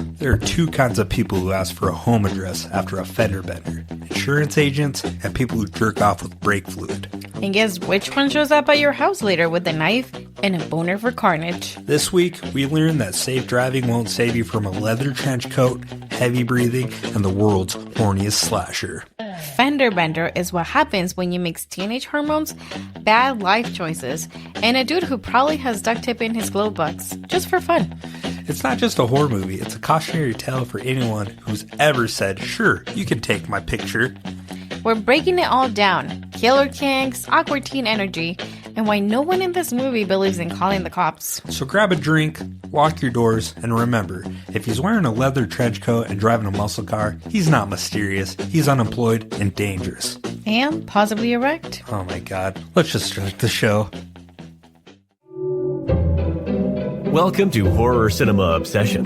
There are two kinds of people who ask for a home address after a fender bender. Insurance agents and people who jerk off with brake fluid. And guess which one shows up at your house later with a knife and a boner for carnage? This week, we learned that safe driving won't save you from a leather trench coat, heavy breathing, and the world's horniest slasher. Fender Bender is what happens when you mix teenage hormones, bad life choices, and a dude who probably has duct tape in his glove box, just for fun. It's not just a horror movie, it's a cautionary tale for anyone who's ever said, sure, you can take my picture. We're breaking it all down. Killer kinks, awkward teen energy, and why no one in this movie believes in calling the cops. So grab a drink, lock your doors, and remember, if he's wearing a leather trench coat and driving a muscle car, he's not mysterious, he's unemployed and dangerous. And possibly erect. Oh my god, let's just start the show. Welcome to Horror Cinema Obsession.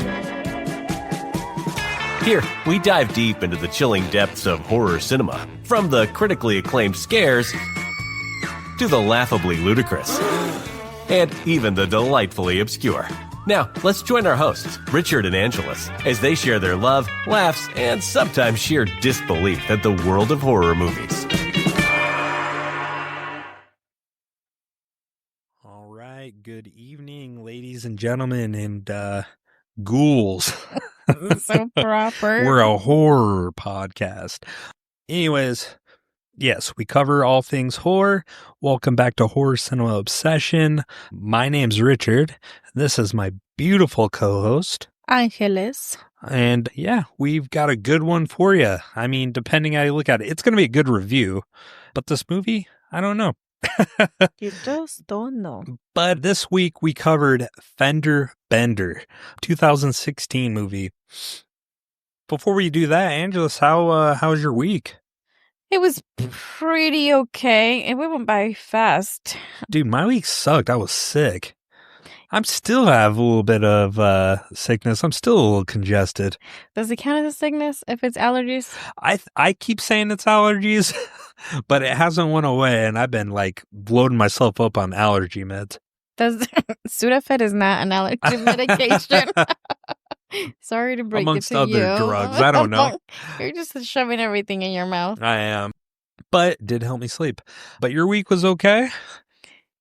Here, we dive deep into the chilling depths of horror cinema, from the critically acclaimed scares to the laughably ludicrous, and even the delightfully obscure. Now, let's join our hosts, Richard and Angelus, as they share their love, laughs, and sometimes sheer disbelief at the world of horror movies. All right, good evening, ladies and gentlemen, and ghouls. So proper. We're a horror podcast. Anyways, yes, we cover all things horror. Welcome back to Horror Cinema Obsession. My name's Richard. This is my beautiful co-host, Angeles. And yeah, we've got a good one for you. I mean, depending how you look at it, it's going to be a good review. But this movie, I don't know. You just don't know. But this week we covered Fender Bender, 2016 movie. Before we do that, Angelus, how was your week? It was pretty okay. It went by fast. Dude, my week sucked. I was sick. I still have a little bit of sickness. I'm still a little congested. Does it count as a sickness if it's allergies? I keep saying it's allergies, but it hasn't went away, and I've been like loading myself up on allergy meds. Sudafed is not an allergy medication. Sorry to break Amongst it to you. other drugs. I don't know. You're just shoving everything in your mouth. I am. But it did help me sleep. But your week was okay?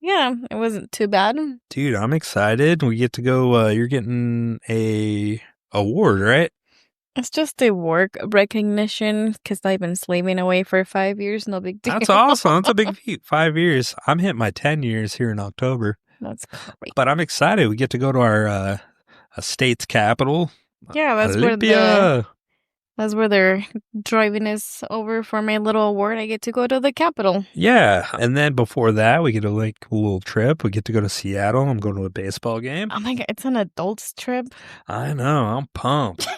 Yeah, it wasn't too bad. Dude, I'm excited. We get to go, you're getting a award, right? It's just a work recognition because I've been slaving away for 5 years. No big deal. That's awesome. That's a big feat. 5 years. I'm hitting my 10 years here in October. That's great. But I'm excited. We get to go to our state's capital. Yeah, that's Olympia. That's where they're driving us over for my little award. I get to go to the Capitol. Yeah. And then before that, we get a little trip. We get to go to Seattle. I'm going to a baseball game. Oh my God, it's an adult's trip. I know. I'm pumped.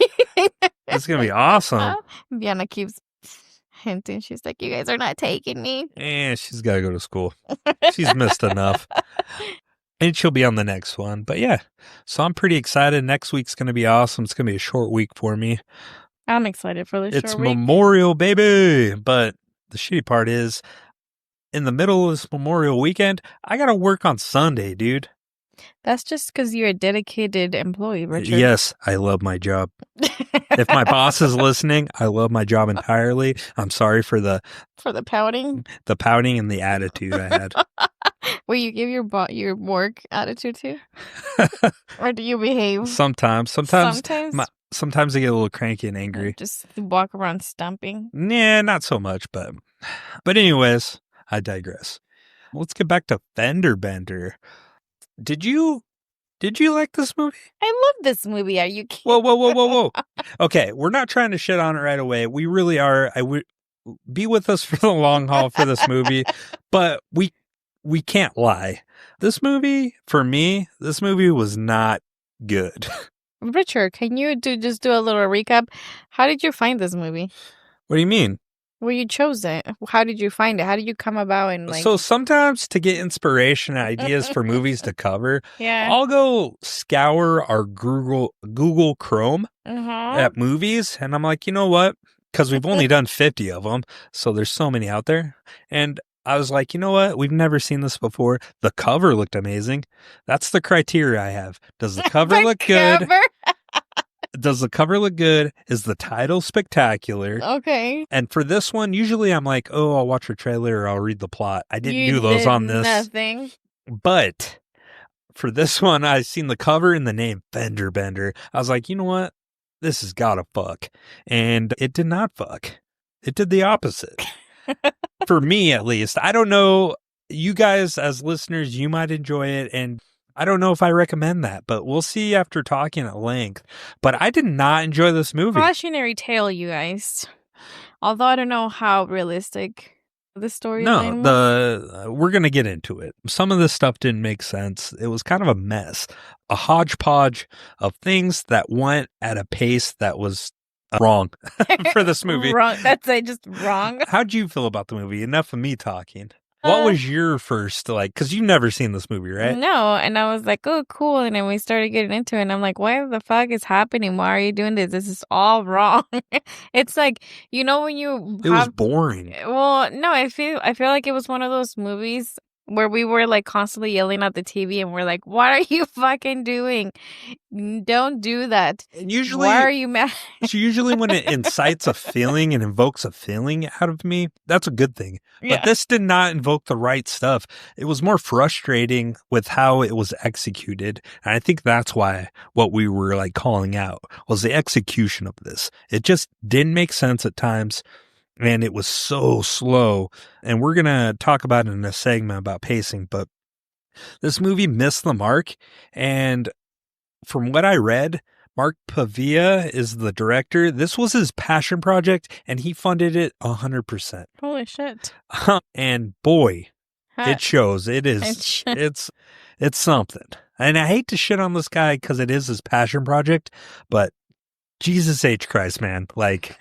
It's going to be awesome. Vienna keeps hinting. She's like, you guys are not taking me. She's got to go to school. She's missed enough. And she'll be on the next one. But yeah, so I'm pretty excited. Next week's going to be awesome. It's going to be a short week for me. I'm excited for this It's short week. Memorial, baby. But the shitty part is, in the middle of this Memorial weekend, I got to work on Sunday, dude. That's just because you're a dedicated employee, Richard. Yes, I love my job. If my boss is listening, I love my job entirely. I'm sorry for the pouting. The pouting and the attitude I had. Will you give your work attitude too? Or do you behave? Sometimes I get a little cranky and angry. Just walk around stumping. Nah, not so much, but anyways, I digress. Let's get back to Fender Bender. Did you like this movie? I love this movie. Are you kidding? Whoa. Okay, we're not trying to shit on it right away. We really are. I would be with us for the long haul for this movie, but we can't lie. This movie, for me, was not good. Richard, can you just do a little recap? How did you find this movie? What do you mean? Well, you chose it. How did you find it? How did you come about and So sometimes to get inspiration and ideas for movies to cover, yeah, I'll go scour our Google Chrome uh-huh. at movies, and I'm like, you know what? Because we've only done 50 of them, so there's so many out there. And I was like, you know what? We've never seen this before. The cover looked amazing. That's the criteria I have. Does the cover look good? Does the cover look good? Is the title spectacular? Okay. And for this one, usually I'm like, oh, I'll watch a trailer or I'll read the plot. I didn't You do those did on this. nothing. But for this one, I seen the cover and the name Fender Bender. I was like, you know what? This has got to fuck. And it did not fuck. It did the opposite. For me, at least. I don't know. You guys, as listeners, you might enjoy it. And I don't know if I recommend that, but we'll see after talking at length. But I did not enjoy this movie. Cautionary tale, you guys. Although I don't know how realistic the storyline was. We're going to get into it. Some of this stuff didn't make sense. It was kind of a mess, a hodgepodge of things that went at a pace that was wrong for this movie. Wrong. That's just wrong. How'd you feel about the movie? Enough of me talking. What was your first, because you've never seen this movie, right? No, and I was like, oh, cool. And then we started getting into it, and I'm like, what the fuck is happening? Why are you doing this? This is all wrong. It's like, when you It was boring. Well, no, I feel like it was one of those movies where we were like constantly yelling at the TV, and we're like, what are you fucking doing? Don't do that. And usually, why are you mad? So usually when it incites a feeling and invokes a feeling out of me, that's a good thing. But this did not invoke the right stuff. It was more frustrating with how it was executed. And I think that's why what we were like calling out was the execution of this. It just didn't make sense at times. And it was so slow. And we're going to talk about it in a segment about pacing. But this movie missed the mark. And from what I read, Mark Pavia is the director. This was his passion project, and he funded it 100%. Holy shit. And boy, it shows. It is. It's something. And I hate to shit on this guy because it is his passion project, but Jesus H. Christ, man. Like,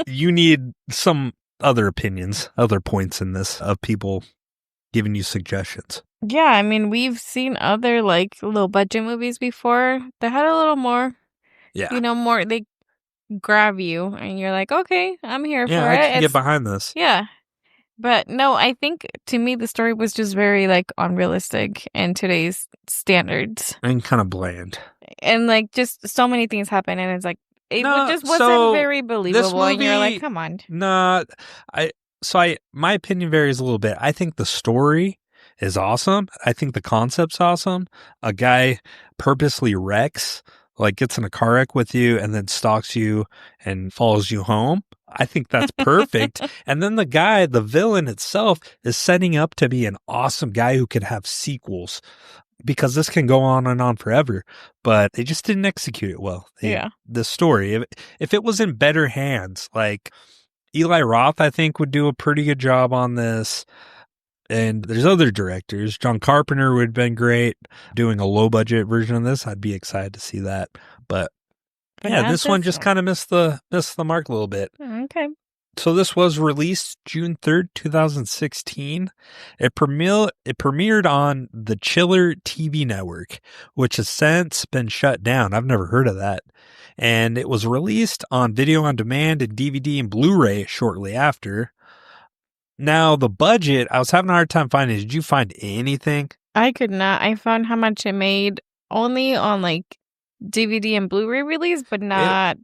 you need some other opinions, other points in this of people giving you suggestions. Yeah, I mean, we've seen other, low budget movies before that had a little more, more, they grab you, and you're like, okay, I'm here for it. Yeah, I can get behind this. Yeah. But no, I think, to me, the story was just very, unrealistic in today's standards. And kind of bland. And, just so many things happen, and it's like, it just wasn't very believable, movie, and you're like, come on. No, my opinion varies a little bit. I think the story is awesome. I think the concept's awesome. A guy purposely wrecks, gets in a car wreck with you and then stalks you and follows you home. I think that's perfect. And then the villain itself is setting up to be an awesome guy who could have sequels, because this can go on and on forever, but they just didn't execute it well. The story, if it was in better hands, like Eli Roth, I think would do a pretty good job on this. And there's other directors. John Carpenter would have been great doing a low budget version of this. I'd be excited to see that. But yeah, this one just kind of missed the mark a little bit. Okay. So this was released June 3rd, 2016. It premiered on the Chiller TV network, which has since been shut down. I've never heard of that. And it was released on video on demand and DVD and Blu-ray shortly after. Now, the budget, I was having a hard time finding. Did you find anything? I could not. I found how much it made only on DVD and Blu-ray release, but not.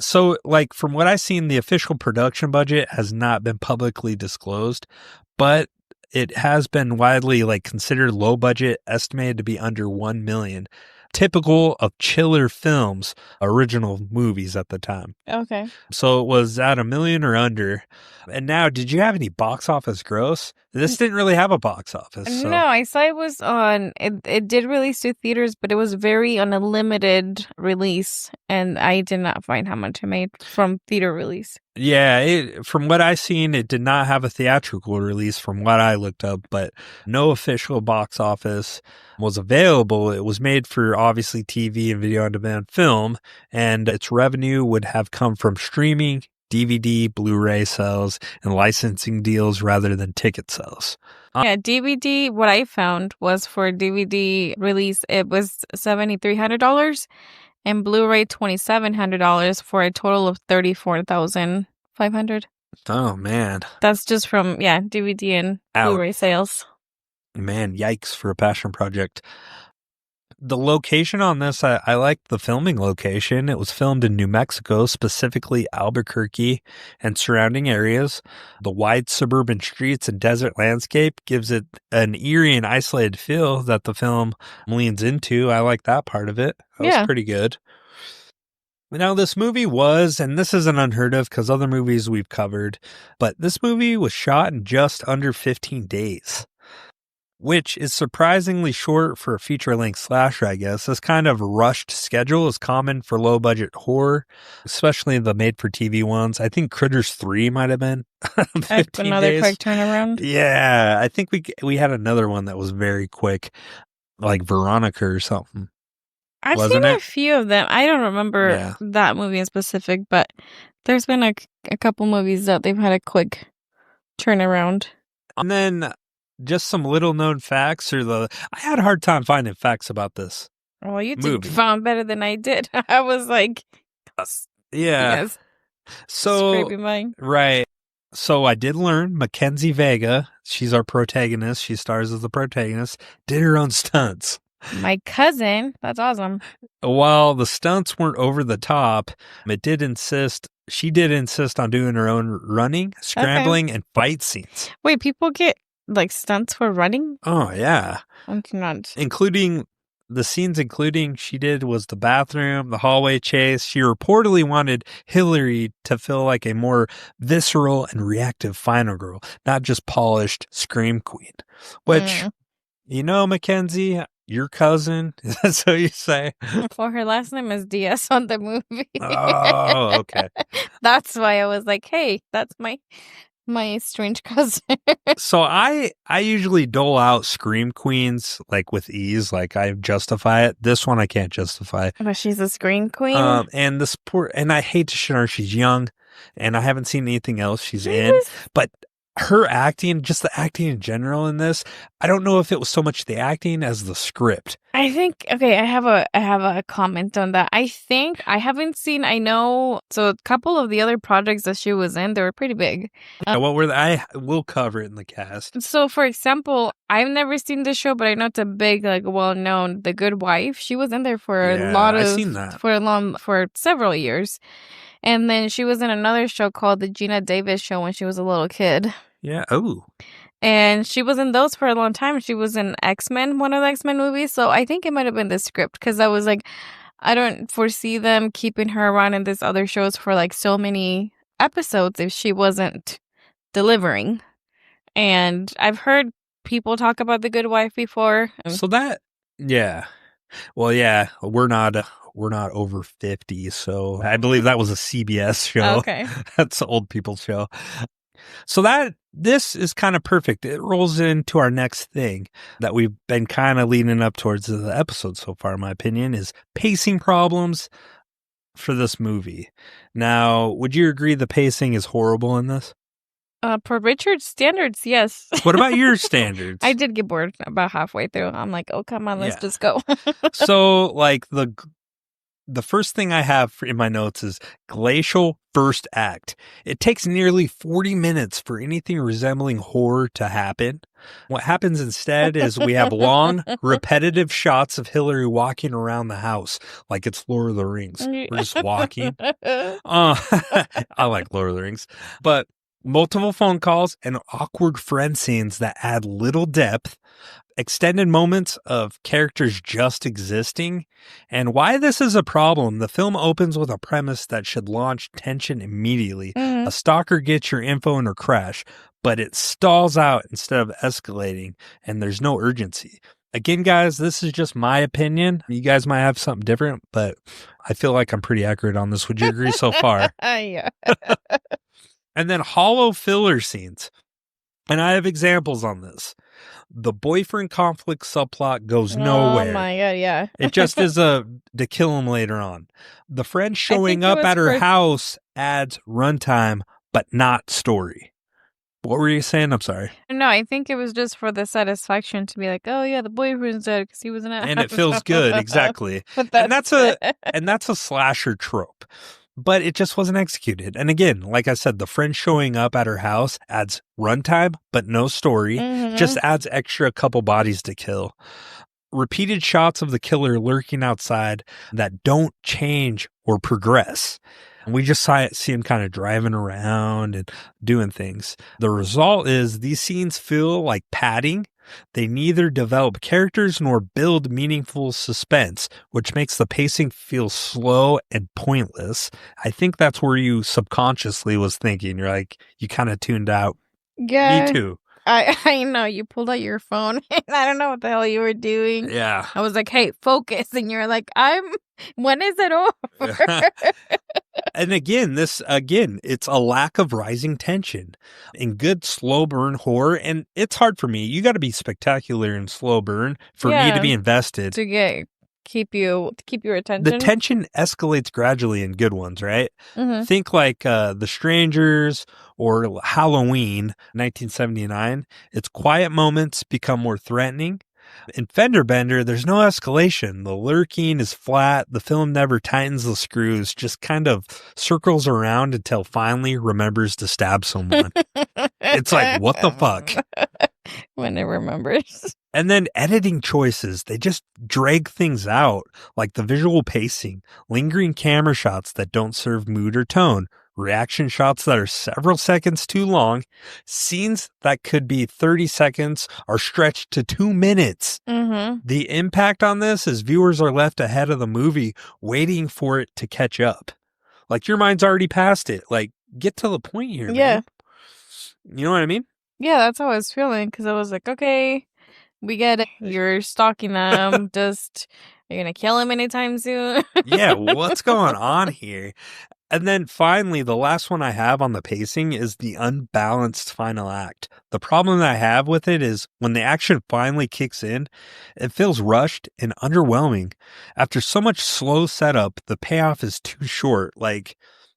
So from what I've seen, the official production budget has not been publicly disclosed, but it has been widely considered low budget, estimated to be under $1 million. Typical of Chiller Films original movies at the time. Okay. So it was at $1 million or under. And now, did you have any box office gross? This didn't really have a box office. So. No, I saw it was on, it did release to theaters, but it was on a limited release, and I did not find how much it made from theater release. Yeah, from what I've seen, it did not have a theatrical release from what I looked up, but no official box office was available. It was made for obviously TV and video on demand film, and its revenue would have come from streaming, DVD, Blu-ray sales, and licensing deals rather than ticket sales. Yeah, DVD, what I found was for DVD release, it was $7,300 and Blu-ray $2,700 for a total of $34,500. Oh, man. That's just from, DVD and Blu-ray sales. Man, yikes for a passion project. The location on this, I like the filming location. It was filmed in New Mexico, specifically Albuquerque and surrounding areas. The wide suburban streets and desert landscape gives it an eerie and isolated feel that the film leans into. I like that part of it. That was pretty good. Now, this movie was, and this isn't unheard of because other movies we've covered, but this movie was shot in just under 15 days. Which is surprisingly short for a feature-length slasher, I guess. This kind of rushed schedule is common for low-budget horror, especially the made-for-TV ones. I think Critters 3 might have been 15 another days. quick turnaround. Yeah, I think we had another one that was very quick, like Veronica or something. I've Wasn't seen it? a few of them. I don't remember that movie in specific, but there's been a couple movies that they've had a quick turnaround. And then just some little known facts, I had a hard time finding facts about this. Well, you movie. found better than I did. I was like, yes. So, scraping mine. Right. So I did learn Mackenzie Vega, she's our protagonist. She stars as the protagonist, did her own stunts. My cousin, that's awesome. While the stunts weren't over the top, she did insist on doing her own running, scrambling, and fight scenes. Wait, people get like stunts for running? Oh, yeah. I cannot. Including she did was the bathroom, the hallway chase. She reportedly wanted Hillary to feel like a more visceral and reactive final girl, not just polished scream queen. Which, Mackenzie, your cousin, is that so you say? Well, her last name is Diaz on the movie. Oh, okay. That's why I was like, hey, that's my strange cousin. So I usually dole out scream queens like with ease, like I justify it. This one I can't justify. But she's a scream queen. And I hate to shit on her. She's young, and I haven't seen anything else she's in. But her acting, just the acting in general in this, I don't know if it was so much the acting as the script. I think, okay, I have a comment on that. I know, so a couple of the other projects that she was in, they were pretty big. What were they? I will cover it in the cast. So, for example, I've never seen this show, but I know it's a big, like, well-known, The Good Wife. She was in there for I've seen that. for several years. And then she was in another show called The Gina Davis Show when she was a little kid. Yeah. Oh. And she was in those for a long time. She was in X-Men, one of the X-Men movies. So I think it might have been the script because I was like, I don't foresee them keeping her around in these other shows for like so many episodes if she wasn't delivering. And I've heard people talk about The Good Wife before. So that, yeah. Well, yeah, we're not over 50, so I believe that was a CBS show. Okay. That's an old people's show. So this is kind of perfect. It rolls into our next thing that we've been kind of leading up towards the episode so far, in my opinion, is pacing problems for this movie. Now, would you agree the pacing is horrible in this? For Richard's standards, yes. What about your standards? I did get bored about halfway through. I'm like, oh, come on, let's just go. So, like, the first thing I have in my notes is glacial first act. It takes nearly 40 minutes for anything resembling horror to happen. What happens instead is we have long, repetitive shots of Hillary walking around the house like it's Lord of the Rings. We're just walking. I like Lord of the Rings. But multiple phone calls and awkward friend scenes that add little depth, extended moments of characters just existing. And why this is a problem, the film opens with a premise that should launch tension immediately. A stalker gets your info in her crash, but it stalls out instead of escalating, and there's no urgency. Again, guys, this is just my opinion. You guys might have something different, but I feel like I'm pretty accurate on this. Would you agree so far? Yeah. And then hollow filler scenes. And I have examples on this. The boyfriend conflict subplot goes nowhere. Oh my God, yeah. It just is to kill him later on. The friend showing up at her house adds runtime, but not story. What were you saying? I'm sorry. No, I think it was just for the satisfaction to be like, oh yeah, the boyfriend's dead because he was in it. And it feels good, exactly. But that's a slasher trope. But it just wasn't executed. And again, like I said, the friend showing up at her house adds runtime, but no story. Just adds extra couple bodies to kill. repeated shots of the killer lurking outside that don't change or progress. And we just see him kind of driving around and doing things. The result is these scenes feel like padding. They neither develop characters nor build meaningful suspense, which makes the pacing feel slow and pointless. I think that's where you subconsciously was thinking. You're like, you kind of tuned out. Yeah. Me too. I know. You pulled out your phone and I don't know what the hell you were doing. Yeah. I was like, hey, focus. And you're like, when is it over? And again, it's a lack of rising tension in good slow burn horror. And it's hard for me. You got to be spectacular in slow burn for me to be invested. To keep your attention. The tension escalates gradually in good ones, right? Mm-hmm. Think like The Strangers or Halloween, 1979. Its quiet moments become more threatening. In Fender Bender, there's no escalation. The lurking is flat. The film never tightens the screws, just kind of circles around until finally remembers to stab someone. It's like, what the fuck? When it remembers. And then editing choices, they just drag things out, like the visual pacing, lingering camera shots that don't serve mood or tone, reaction shots that are several seconds too long, scenes that could be 30 seconds are stretched to 2 minutes. Mm-hmm. The impact on this is viewers are left ahead of the movie waiting for it to catch up. Like your mind's already past it. Like, get to the point here, man. You know what I mean? Yeah, that's how I was feeling because I was like, okay, we get it. You're stalking them. Are you going to kill him anytime soon? Yeah, what's going on here? And then finally, the last one I have on the pacing is the unbalanced final act. The problem that I have with it is when the action finally kicks in, it feels rushed and underwhelming. After so much slow setup, the payoff is too short. Like,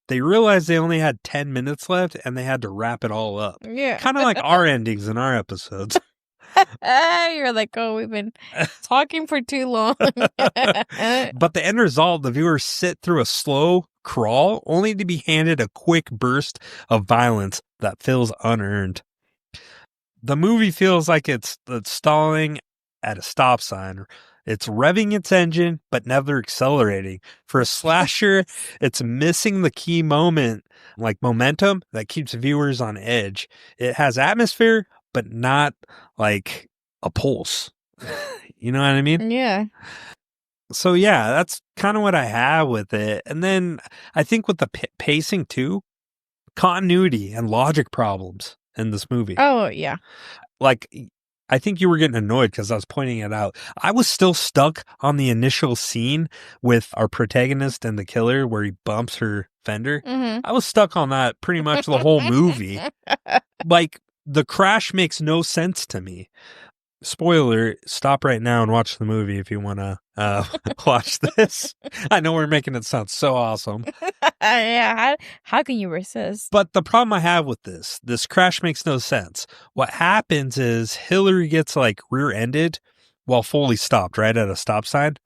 they realized they only had 10 minutes left and they had to wrap it all up. Yeah. Kind of like our endings in our episodes. You're like, oh, we've been talking for too long. But the end result, the viewers sit through a slow crawl only to be handed a quick burst of violence that feels unearned. The movie feels like it's stalling at a stop sign. It's revving its engine, but never accelerating. For a slasher, it's missing the key moment, like momentum, that keeps viewers on edge. It has atmosphere, but not like a pulse. You know what I mean? Yeah. So yeah, that's kind of what I have with it. And then I think with the pacing too, continuity and logic problems in this movie. Oh, yeah. Like, I think you were getting annoyed because I was pointing it out. I was still stuck on the initial scene with our protagonist and the killer where he bumps her Fender. Mm-hmm. I was stuck on that pretty much the whole movie. Like, the crash makes no sense to me. Spoiler, stop right now and watch the movie if you want to watch this. I know we're making it sound so awesome. Yeah, how can you resist? But the problem I have with this crash makes no sense. What happens is Hillary gets like rear-ended while fully stopped, right at a stop sign.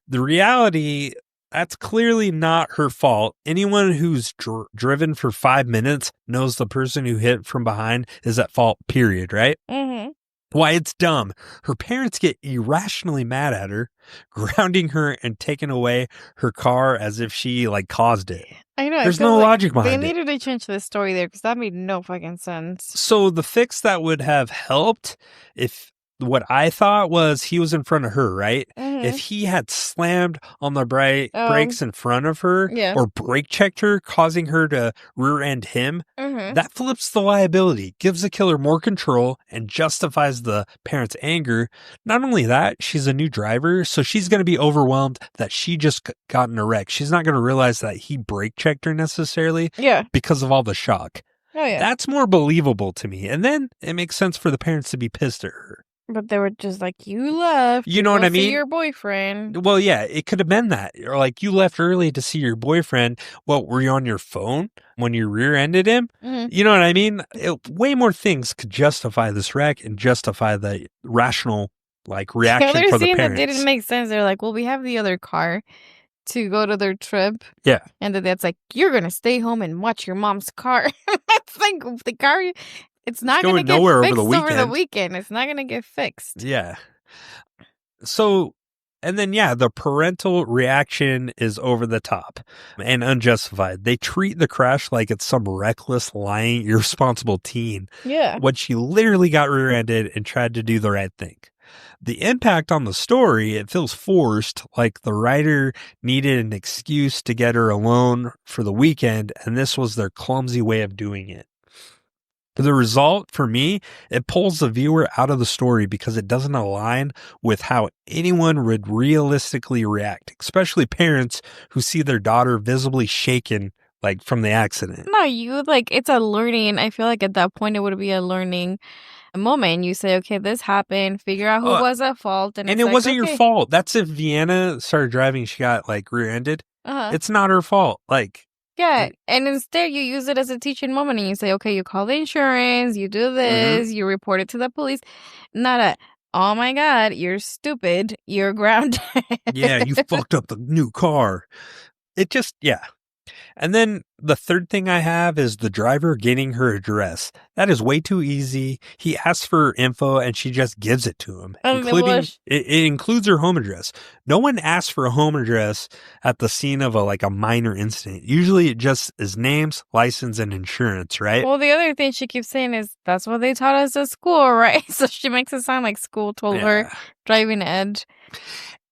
The reality, that's clearly not her fault. Anyone who's driven for 5 minutes knows the person who hit from behind is at fault, period, right? Mm-hmm. Why, it's dumb. Her parents get irrationally mad at her, grounding her and taking away her car as if she like caused it. I know. There's no logic behind it. They it. needed to change the story there because that made no fucking sense. So the fix that would have helped if what I thought was he was in front of her, right? Mm-hmm. If he had slammed on the brakes in front of her or brake checked her, causing her to rear end him, that flips the liability, gives the killer more control, and justifies the parents' anger. Not only that, she's a new driver, so she's going to be overwhelmed that she just got in a wreck. She's not going to realize that he brake checked her necessarily because of all the shock. Oh, yeah. That's more believable to me. And then it makes sense for the parents to be pissed at her. But they were just like, you left. You know what I mean? See your boyfriend. Well, yeah, it could have been that. Or like, you left early to see your boyfriend. Well, were you on your phone when you rear-ended him? Mm-hmm. You know what I mean? Way more things could justify this wreck and justify the rational like reaction for the parents. That didn't make sense. They're like, well, we have the other car to go to their trip. Yeah. And then that's like, you're going to stay home and watch your mom's car. It's like the car... It's not going to get fixed over the weekend. It's not going to get fixed. Yeah. So, and then, yeah, the parental reaction is over the top and unjustified. They treat the crash like it's some reckless, lying, irresponsible teen Yeah. when she literally got rear-ended and tried to do the right thing. The impact on the story, it feels forced, like the writer needed an excuse to get her alone for the weekend, and this was their clumsy way of doing it. The result, for me, it pulls the viewer out of the story because it doesn't align with how anyone would realistically react, especially parents who see their daughter visibly shaken, like from the accident. No, it's a learning. I feel like at that point it would be a learning moment. You say, okay, this happened, figure out who was at fault. And it it's wasn't okay. your fault. That's if Vienna started driving, she got like rear-ended. It's not her fault. Like, yeah, and instead you use it as a teaching moment and you say, okay, you call the insurance, you do this, you report it to the police. Not oh my God, you're stupid, you're grounded. Yeah, you fucked up the new car. It just, yeah. And then the third thing I have is the driver getting her address. That is way too easy. He asks for her info and she just gives it to him, including it includes her home address. No one asks for a home address at the scene of a minor incident. Usually it just is names, license, and insurance, right? Well, the other thing she keeps saying is that's what they taught us at school, right? So she makes it sound like school told her driving ed.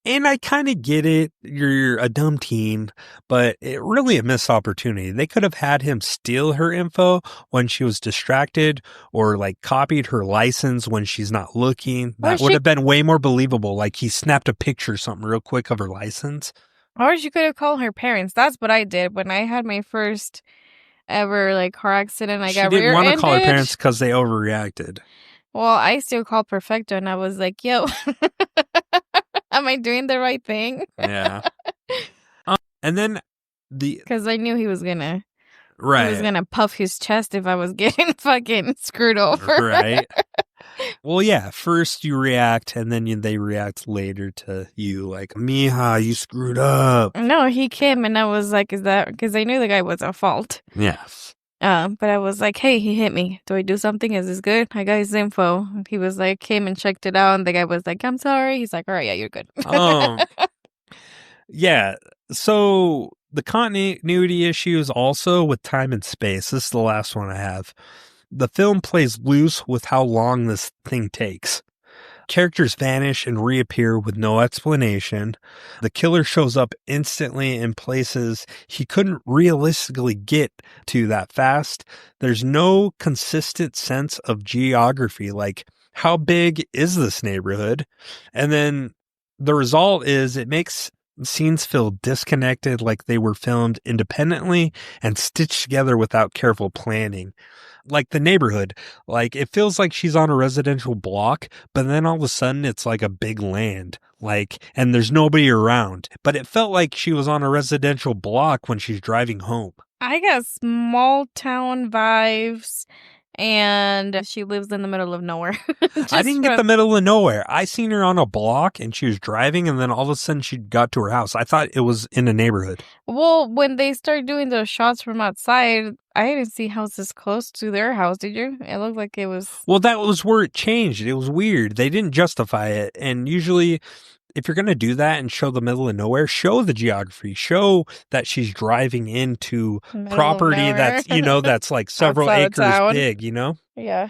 And I kind of get it. You're a dumb teen, but it really a missed opportunity. They could have had him steal her info when she was distracted or copied her license when she's not looking. That would have been way more believable. Like he snapped a picture or something real quick of her license. Or she could have called her parents. That's what I did when I had my first ever car accident. I got rear-ended. She didn't want to call her parents because they overreacted. Well, I still called Perfecto and I was like, yo, am I doing the right thing? Yeah. And then because I knew he was gonna right. He was gonna puff his chest if I was getting fucking screwed over. Right. Well, yeah, first you react and then they react later to you like, Mija, you screwed up. No, he came and I was like, is that because I knew the guy was at fault. Yes. But I was like, hey, he hit me. Do I do something? Is this good? I got his info. He was like, came and checked it out. And the guy was like, I'm sorry. He's like, all right, yeah, you're good. Yeah. So the continuity issues also with time and space. This is the last one I have. The film plays loose with how long this thing takes. Characters vanish and reappear with no explanation. The killer shows up instantly in places he couldn't realistically get to that fast. There's no consistent sense of geography, like how big is this neighborhood? And then the result is it makes scenes feel disconnected, like they were filmed independently and stitched together without careful planning. Like the neighborhood, it feels like she's on a residential block, but then all of a sudden it's like a big land, and there's nobody around. But it felt like she was on a residential block when she's driving home. I got small town vibes. And she lives in the middle of nowhere. I didn't get the middle of nowhere. I seen her on a block and she was driving and then all of a sudden she got to her house. I thought it was in a neighborhood. Well, when they started doing those shots from outside, I didn't see houses close to their house, did you? It looked like it was... Well, that was where it changed. It was weird. They didn't justify it. And usually... if you're going to do that and show the middle of nowhere, show the geography, show that she's driving into property that's, that's like several acres big, Yeah.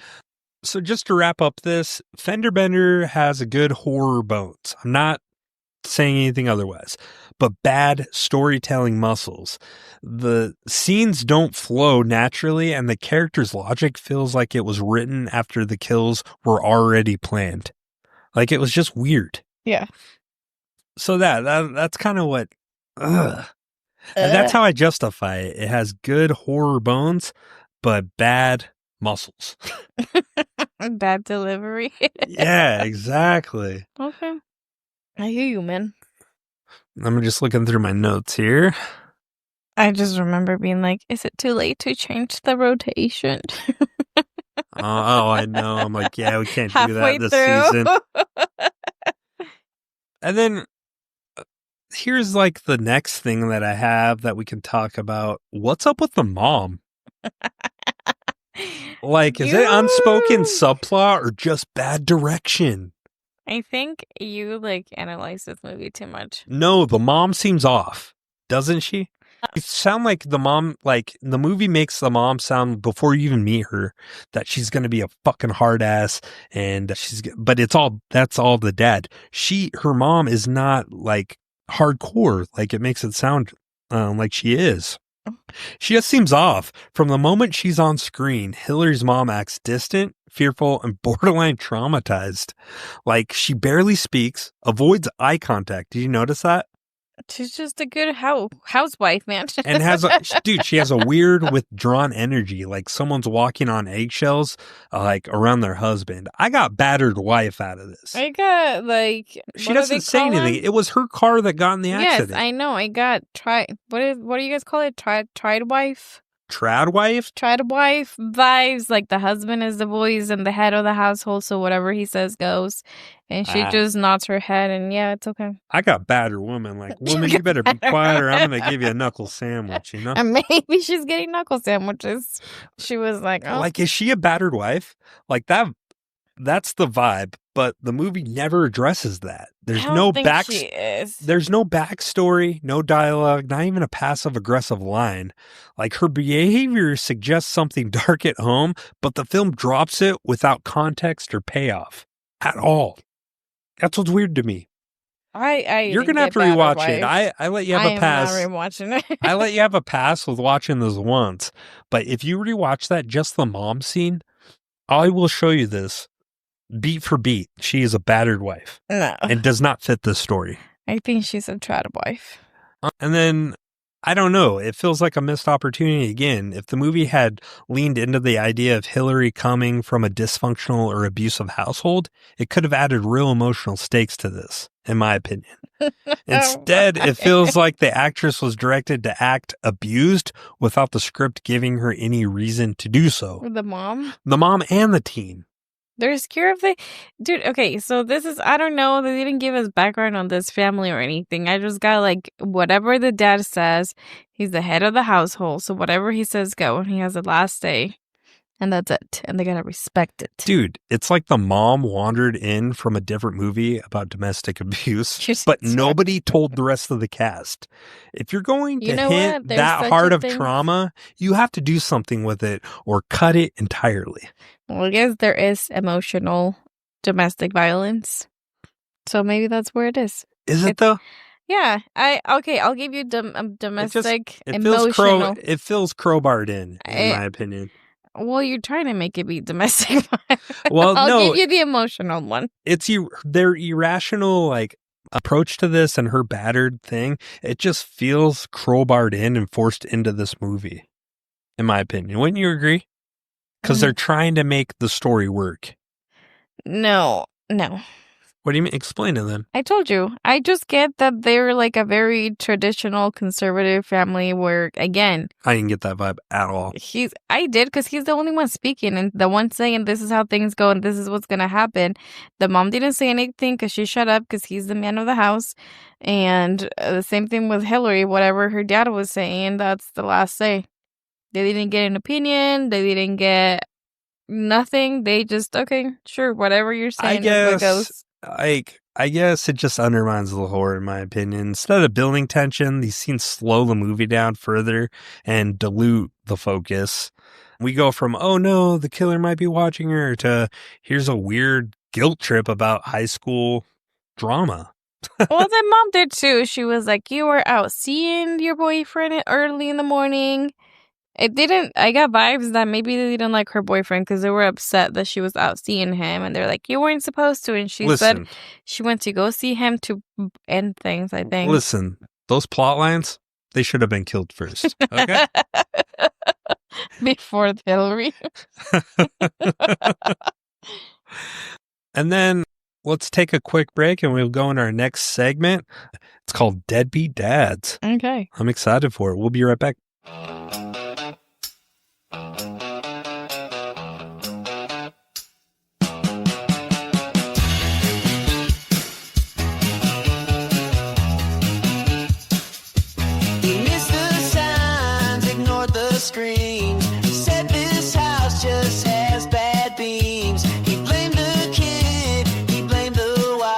So just to wrap up this, Fender Bender has a good horror bones. I'm not saying anything otherwise, but bad storytelling muscles. The scenes don't flow naturally and the character's logic feels like it was written after the kills were already planned. Like it was just weird. Yeah. So that's kind of what, and that's how I justify it. It has good horror bones, but bad muscles. Bad delivery. Yeah, exactly. Okay. I hear you, man. I'm just looking through my notes here. I just remember being like, is it too late to change the rotation? Oh, I know. I'm like, yeah, we can't do that this season. And then here's the next thing that I have that we can talk about. What's up with the mom? Is it unspoken subplot or just bad direction? I think you analyze this movie too much. No, the mom seems off, doesn't she? You sound like the mom, like the movie makes the mom sound before you even meet her that she's going to be a fucking hard ass and but that's all the dad. Her mom is not like hardcore. Like it makes it sound like she is. She just seems off. From the moment she's on screen, Hillary's mom acts distant, fearful, and borderline traumatized. Like she barely speaks, avoids eye contact. Did you notice that? She's just a good housewife, man. And she has a weird withdrawn energy, like someone's walking on eggshells, like around their husband. I got battered wife out of this. I got she doesn't say anything. It was her car that got in the accident. Yes, I know. I got what do you guys call it? Tried wife? Trad wife? Trad wife vibes, like the husband is the voice and the head of the household, so whatever he says goes. And she just nods her head and yeah, it's okay. I got battered woman. Like, woman, you better be quiet or I'm going to give you a knuckle sandwich, you know? And maybe she's getting knuckle sandwiches. She was like, oh. Like, is she a battered wife? Like that's the vibe, but the movie never addresses that. There's no backstory, no dialogue, not even a passive aggressive line. Like her behavior suggests something dark at home, but the film drops it without context or payoff at all. That's what's weird to me. You're gonna have to rewatch it. I let you have a pass. I'm not rewatching it. I let you have a pass with watching this once, but if you rewatch that, just the mom scene, I will show you this. Beat for beat, she is a battered wife. No. And does not fit this story. I think she's a trad wife. And then, I don't know, it feels like a missed opportunity again. If the movie had leaned into the idea of Hillary coming from a dysfunctional or abusive household, it could have added real emotional stakes to this, in my opinion. Instead, it feels like the actress was directed to act abused without the script giving her any reason to do so. The mom? The mom and the teen. They're scared of dude, okay, so this is, I don't know, they didn't give us background on this family or anything. I just got whatever the dad says, he's the head of the household, so whatever he says go, and he has the last say, and that's it, and they gotta respect it. Dude, it's like the mom wandered in from a different movie about domestic abuse, but nobody told the rest of the cast. If you're going to hit that hard of trauma, you have to do something with it or cut it entirely. Well, I guess there is emotional domestic violence. So maybe that's where it is. Is it though? Yeah. I'll give you domestic emotional. It feels crowbarred in my opinion. Well, you're trying to make it be domestic violence. Well, I'll give you the emotional one. It's their irrational approach to this and her battered thing. It just feels crowbarred in and forced into this movie, in my opinion. Wouldn't you agree? Because they're trying to make the story work. No. What do you mean? Explain it then. I told you. I just get that they're a very traditional conservative family where, again... I didn't get that vibe at all. I did because he's the only one speaking and the one saying this is how things go and this is what's going to happen. The mom didn't say anything because she shut up because he's the man of the house. And the same thing with Hillary. Whatever her dad was saying, that's the last say. They didn't get an opinion. They didn't get nothing. They just, okay, sure, whatever you're saying is what goes. I guess it just undermines the horror, in my opinion. Instead of building tension, these scenes slow the movie down further and dilute the focus. We go from, oh no, the killer might be watching her, to here's a weird guilt trip about high school drama. Well, the mom did too. She was like, you were out seeing your boyfriend early in the morning. I got vibes that maybe they didn't like her boyfriend because they were upset that she was out seeing him. And they're like, you weren't supposed to. And she said she went to go see him to end things, I think. Listen, those plot lines, they should have been killed first. Okay? Before Hillary. And then let's take a quick break and we'll go into our next segment. It's called Deadbeat Dads. Okay. I'm excited for it. We'll be right back. Screen said this house just has bad beams. He blamed the kid, he blamed the wife.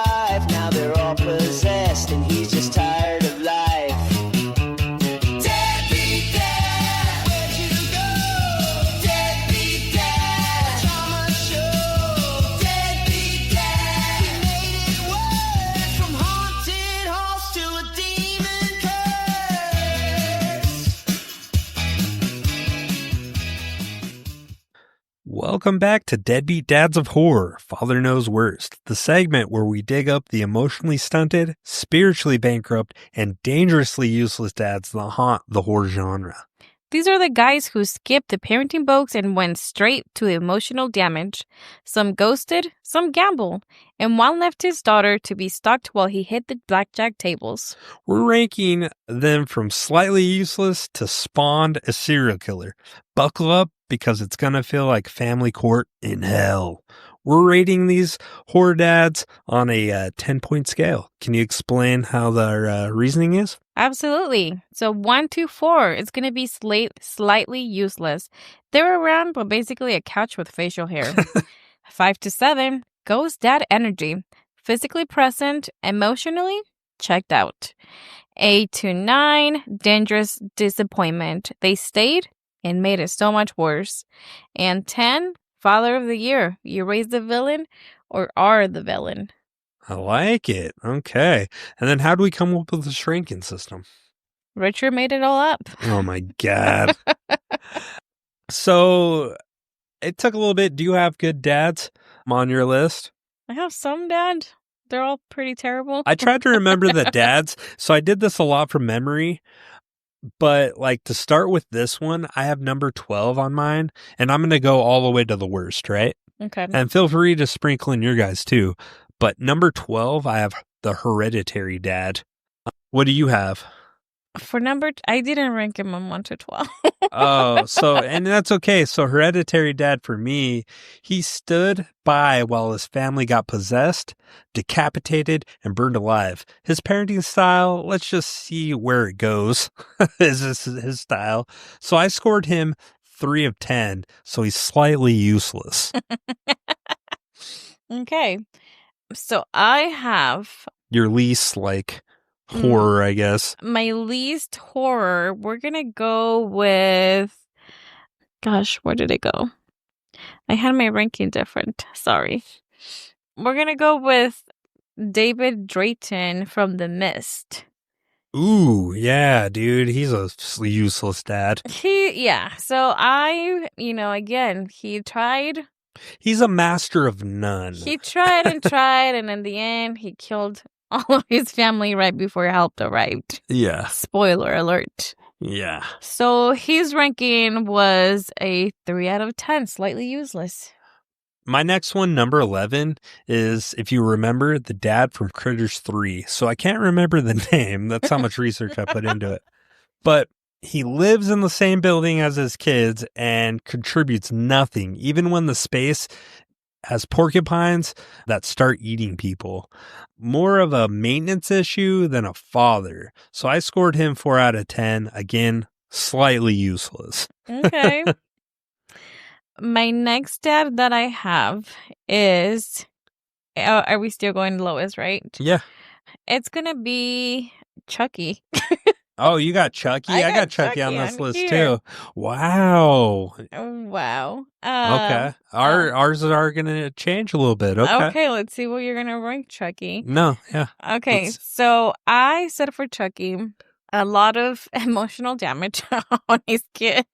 Welcome back to Deadbeat Dads of Horror, Father Knows Worst, the segment where we dig up the emotionally stunted, spiritually bankrupt, and dangerously useless dads that haunt the horror genre. These are the guys who skipped the parenting books and went straight to emotional damage. Some ghosted, some gambled, and one left his daughter to be stalked while he hit the blackjack tables. We're ranking them from slightly useless to spawned a serial killer. Buckle up because it's going to feel like family court in hell. We're rating these horror dads on a 10-point scale. Can you explain how their reasoning is? Absolutely. So 1 to 4 is going to be slightly useless. They're around, but basically a couch with facial hair. 5 to 7, ghost dad energy. Physically present, emotionally checked out. 8 to 9, dangerous disappointment. They stayed and made it so much worse. And 10, father of the year. You raise the villain or are the villain. I like it. Okay. And then how do we come up with this ranking system? Richard made it all up. Oh my God. So it took a little bit. Do you have good dads on your list? I have some dad. They're all pretty terrible. I tried to remember the dads. So I did this a lot from memory. But like to start with this one, I have number 12 on mine. And I'm going to go all the way to the worst, right? Okay. And feel free to sprinkle in your guys too. But number 12, I have the hereditary dad. What do you have? For I didn't rank him on 1 to 12. Oh, and that's okay. So hereditary dad for me, he stood by while his family got possessed, decapitated, and burned alive. His parenting style, let's just see where it goes. Is this his style? So I scored him 3 of 10. So he's slightly useless. Okay. So I have Your least horror, I guess. my least horror. We're going to go with, gosh, where did it go? I had my ranking different. Sorry. We're going to go with David Drayton from The Mist. Ooh, yeah, dude. He's a useless dad. So again, he tried. He's a master of none. He tried and tried, and in the end, he killed all of his family right before help arrived. Yeah. Spoiler alert. Yeah. So his ranking was a 3 out of 10, slightly useless. My next one, number 11, is, if you remember, the dad from Critters 3. So I can't remember the name. That's how much research I put into it. But he lives in the same building as his kids and contributes nothing, even when the space has porcupines that start eating people. More of a maintenance issue than a father. So I scored him 4 out of 10. Again, slightly useless. Okay. My next dad that I have is, are we still going lowest, right? Yeah. It's going to be Chucky. Oh, you got Chucky? I got Chucky on this list too. Wow. Wow. Okay. Ours are going to change a little bit. Okay. Okay, let's see what you're going to rank Chucky. No, yeah. Okay, so I said for Chucky, a lot of emotional damage on his kid.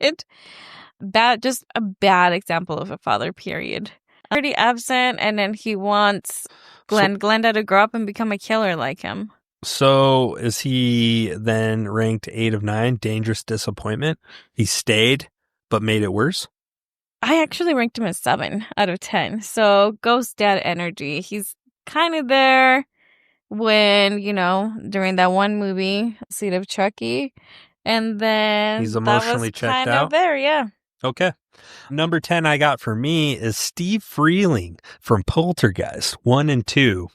Just a bad example of a father, period. Pretty absent, and then he wants Glenda to grow up and become a killer like him. So is he then ranked 8 of 9, dangerous disappointment? He stayed, but made it worse? I actually ranked him as 7 out of 10. So ghost dad energy. He's kind of there when, during that one movie, Seed of Chucky. And then he's emotionally checked kind out. Of there, yeah. Okay. Number 10 I got for me is Steve Freeling from Poltergeist 1 and 2.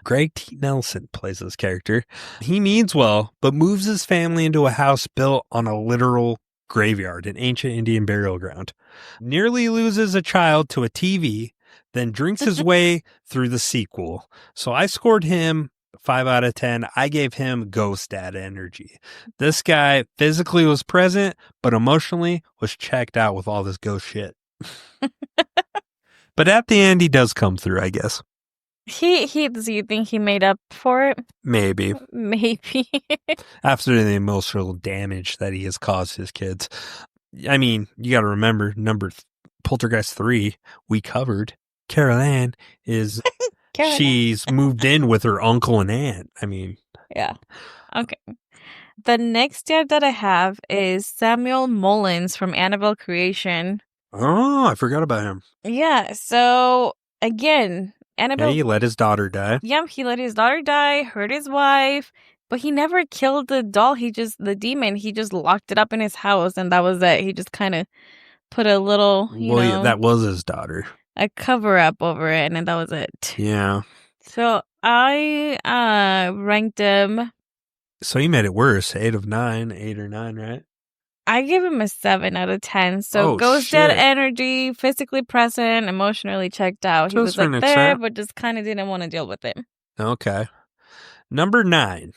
Greg T. Nelson plays this character. He means well, but moves his family into a house built on a literal graveyard, an ancient Indian burial ground. Nearly loses a child to a TV, then drinks his way through the sequel. So I scored him 5 out of 10. I gave him ghost dad energy. This guy physically was present, but emotionally was checked out with all this ghost shit. But at the end, he does come through, I guess. Do you think he made up for it? Maybe. After the emotional damage that he has caused his kids. I mean, you got to remember, number Poltergeist 3, we covered. Carol Ann is, Carol she's moved in with her uncle and aunt. I mean, Yeah. Okay. The next dad that I have is Samuel Mullins from Annabelle Creation. oh, I forgot about him. Yeah. So again, Yeah, Annabelle. he let his daughter die. Yeah, he let his daughter die, hurt his wife, but he never killed the doll. The demon, he just locked it up in his house, and that was it. He just kind of put a little, Yeah, that was his daughter. a cover up over it, and then that was it. Yeah. So I ranked him. So you made it worse. 8 of 9, 8 or 9, right? I give him a 7 out of 10. So Oh, ghost dad shit. energy, physically present, emotionally checked out. He Just was for an like there, extent. but just kind of didn't want to deal with it. Okay. Number 9.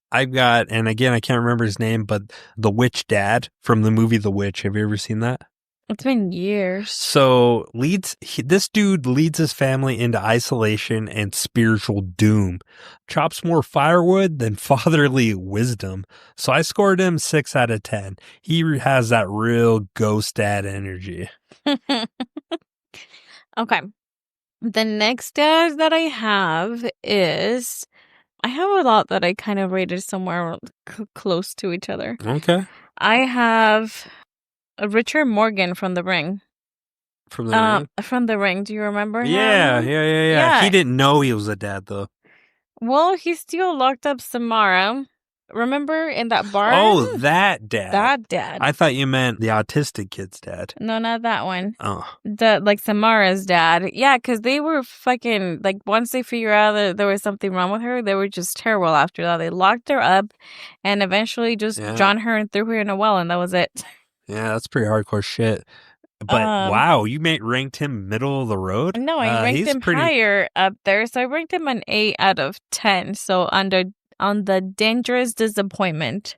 I've got, and again, I can't remember his name, but the witch dad from the movie The Witch. Have you ever seen that? It's been years. So this dude leads his family into isolation and spiritual doom. Chops more firewood than fatherly wisdom. So I scored him 6 out of 10. He has that real ghost dad energy. Okay. The next dad that I have is, I have a lot that I kind of rated somewhere close to each other. Okay. I have Richard Morgan from The Ring. From the ring? From The Ring. Do you remember him? Yeah. He didn't know he was a dad, though. Well, he still locked up Samara. Remember in that bar? Oh, that dad. That dad. I thought you meant the autistic kid's dad. No, not that one. Oh. Samara's dad. Yeah, because they were fucking, like, once they figure out that there was something wrong with her, they were just terrible after that. They locked her up and eventually just drawn her and threw her in a well, and that was it. Yeah, that's pretty hardcore shit. But wow, you ranked him middle of the road? No, I ranked him higher up there. So I ranked him an 8 out of 10. So on the dangerous disappointment.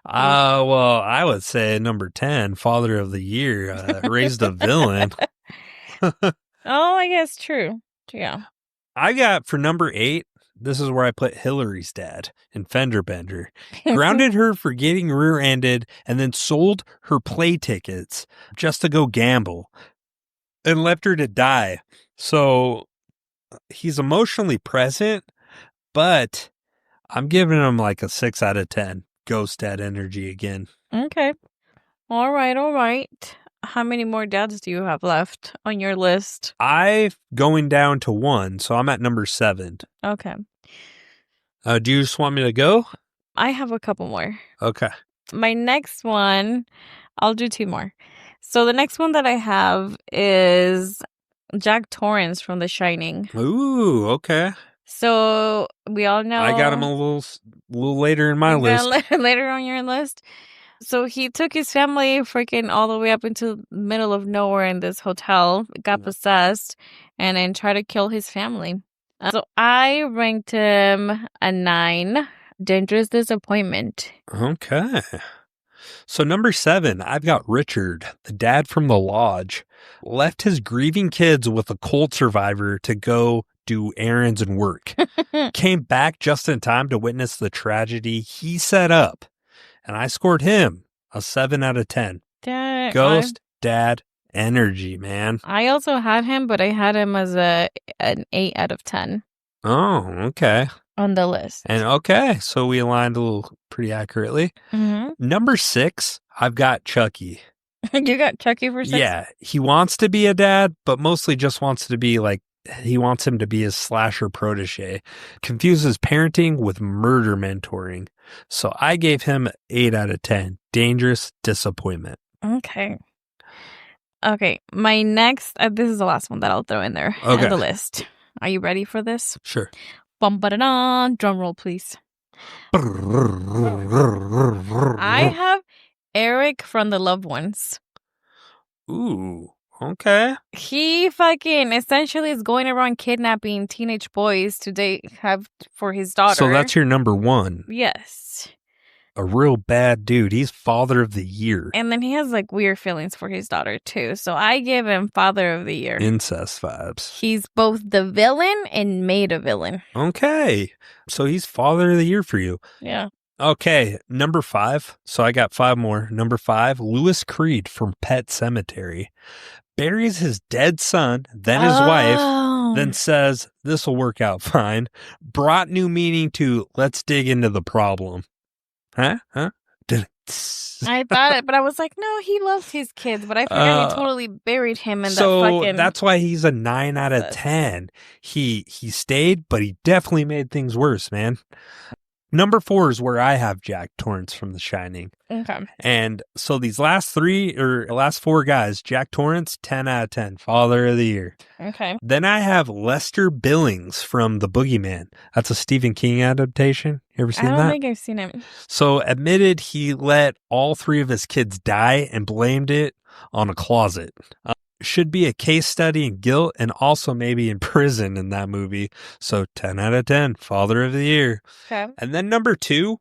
Well, I would say number 10, Father of the Year, raised a villain. Oh, I guess true. Yeah. I got for number 8, this is where I put Hillary's dad in Fender Bender. Grounded her for getting rear-ended and then sold her play tickets just to go gamble and left her to die. So he's emotionally present, but I'm giving him like a 6 out of 10. Ghost dad energy again. Okay. All right. How many more dads do you have left on your list? I'm going down to 1, so I'm at number 7. Okay. Do you just want me to go? I have a couple more. Okay. My next one, I'll do 2 more. So the next one that I have is Jack Torrance from The Shining. Ooh, okay. So we all know. I got him a little later in my list. Later on your list. So he took his family freaking all the way up into the middle of nowhere in this hotel, got possessed, and then tried to kill his family. So I ranked him a 9. Dangerous disappointment. Okay. So number 7, I've got Richard, the dad from the lodge. Left his grieving kids with a cold survivor to go do errands and work. Came back just in time to witness the tragedy he set up. And I scored him a 7 out of 10. Ghost dad energy, man. I also had him, but I had him as an 8 out of 10. Oh, okay. On the list. And okay, so we aligned a little pretty accurately. Mm-hmm. Number 6, I've got Chucky. You got Chucky for 6? Yeah, he wants to be a dad, but mostly just wants to be like, he wants him to be his slasher protege. Confuses parenting with murder mentoring. So I gave him 8 out of 10. Dangerous disappointment. Okay. My next, this is the last one that I'll throw in there on the list. Are you ready for this? Sure. Bum-ba-da-da. Drum roll, please. I have Eric from The Loved Ones. Ooh, okay. He fucking essentially is going around kidnapping teenage boys to have for his daughter. So that's your number 1. Yes. A real bad dude. He's Father of the Year. And then he has like weird feelings for his daughter too. So I give him Father of the Year. Incest vibes. He's both the villain and made a villain. Okay. So he's Father of the Year for you. Yeah. Okay, number 5. So I got 5 more. Number 5, Louis Creed from Pet Sematary buries his dead son, then his wife, then says, "This will work out fine." Brought new meaning to "let's dig into the problem." Huh? I thought it, but I was like, no, he loves his kids, but I forgot he totally buried him in so that fucking... that's why he's a 9 out of Jesus. 10. He stayed, but he definitely made things worse, man. Number 4 is where I have Jack Torrance from The Shining. Okay. And so these last 4 guys, Jack Torrance, 10 out of 10, Father of the Year. Okay. Then I have Lester Billings from The Boogeyman. That's a Stephen King adaptation. You ever seen that? I don't think I've seen it. So admitted he let all 3 of his kids die and blamed it on a closet. Should be a case study in guilt and also maybe in prison in that movie. So 10 out of 10, Father of the Year. Okay. And then number 2,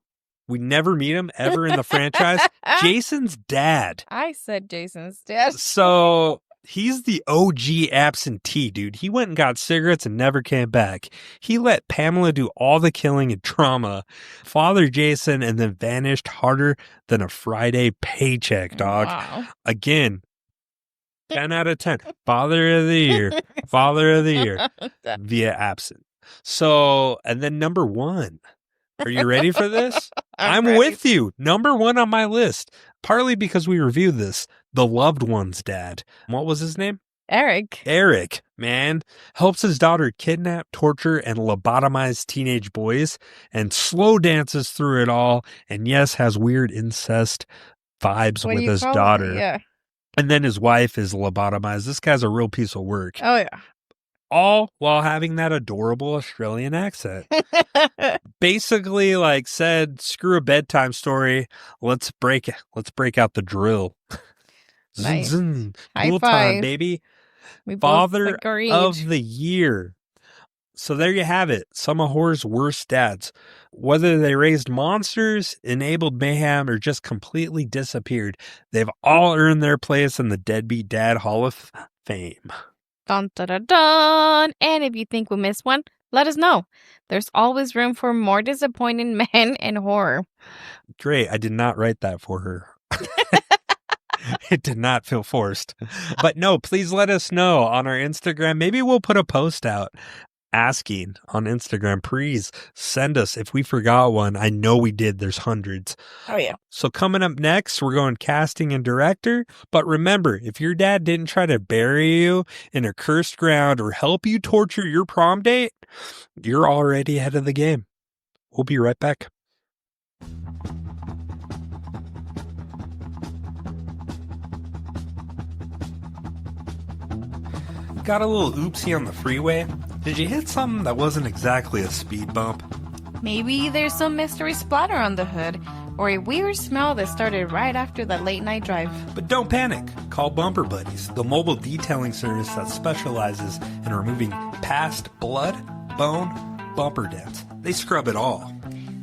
we never meet him ever in the franchise, Jason's dad. I said Jason's dad. So he's the OG absentee, dude. He went and got cigarettes and never came back. He let Pamela do all the killing and trauma, father Jason, and then vanished harder than a Friday paycheck, dog. Wow. Again, 10 out of 10. Father of the Year. Father of the Year. Via absent. So, and then number 1. Are you ready for this? I'm ready. with you. Number 1 on my list. Partly because we reviewed this. The loved one's dad. What was his name? Eric. Eric, man. Helps his daughter kidnap, torture, and lobotomize teenage boys. And slow dances through it all. And yes, has weird incest vibes What do with you his call it? daughter. Yeah. And then his wife is lobotomized. This guy's a real piece of work. Oh, yeah. All while having that adorable Australian accent. Basically, like said, screw a bedtime story. Let's break out the drill. Nice. Zin, zin. High Cool five. time, baby. We both Father agreed. of the Year. So there you have it. Some of horror's worst dads. Whether they raised monsters, enabled mayhem, or just completely disappeared, they've all earned their place in the Deadbeat Dad Hall of Fame. Dun, dun, dun, dun. And if you think we missed one, let us know. There's always room for more disappointing men in horror. Great. I did not write that for her. It did not feel forced. But no, please let us know on our Instagram. Maybe we'll put a post out asking on Instagram. Please send us if we forgot one. I know we did. There's hundreds. Oh, yeah. So coming up next, we're going casting and director. But remember, if your dad didn't try to bury you in a cursed ground or help you torture your prom date, you're already ahead of the game. We'll be right back. Got a little oopsie on the freeway? Did you hit something that wasn't exactly a speed bump? Maybe there's some mystery splatter on the hood, or a weird smell that started right after that late night drive. But don't panic. Call Bumper Buddies, the mobile detailing service that specializes in removing past blood, bone, bumper dents. They scrub it all.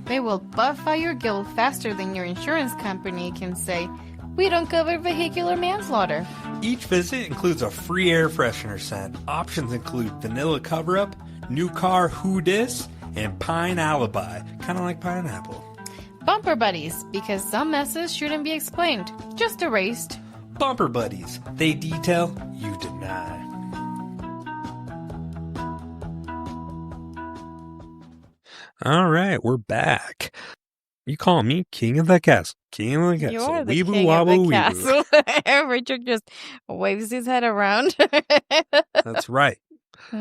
They will buff out your guilt faster than your insurance company can say, "We don't cover vehicular manslaughter." Each visit includes a free air freshener scent. Options include vanilla cover-up, new car who dis, and pine alibi, kind of like pineapple. Bumper Buddies, because some messes shouldn't be explained, just erased. Bumper Buddies, they detail, you deny. All right, we're back. You call me King of the Castle. King of the Castle. You are the Weeboo king of wobble the weeboo. castle. Richard just waves his head around. That's right.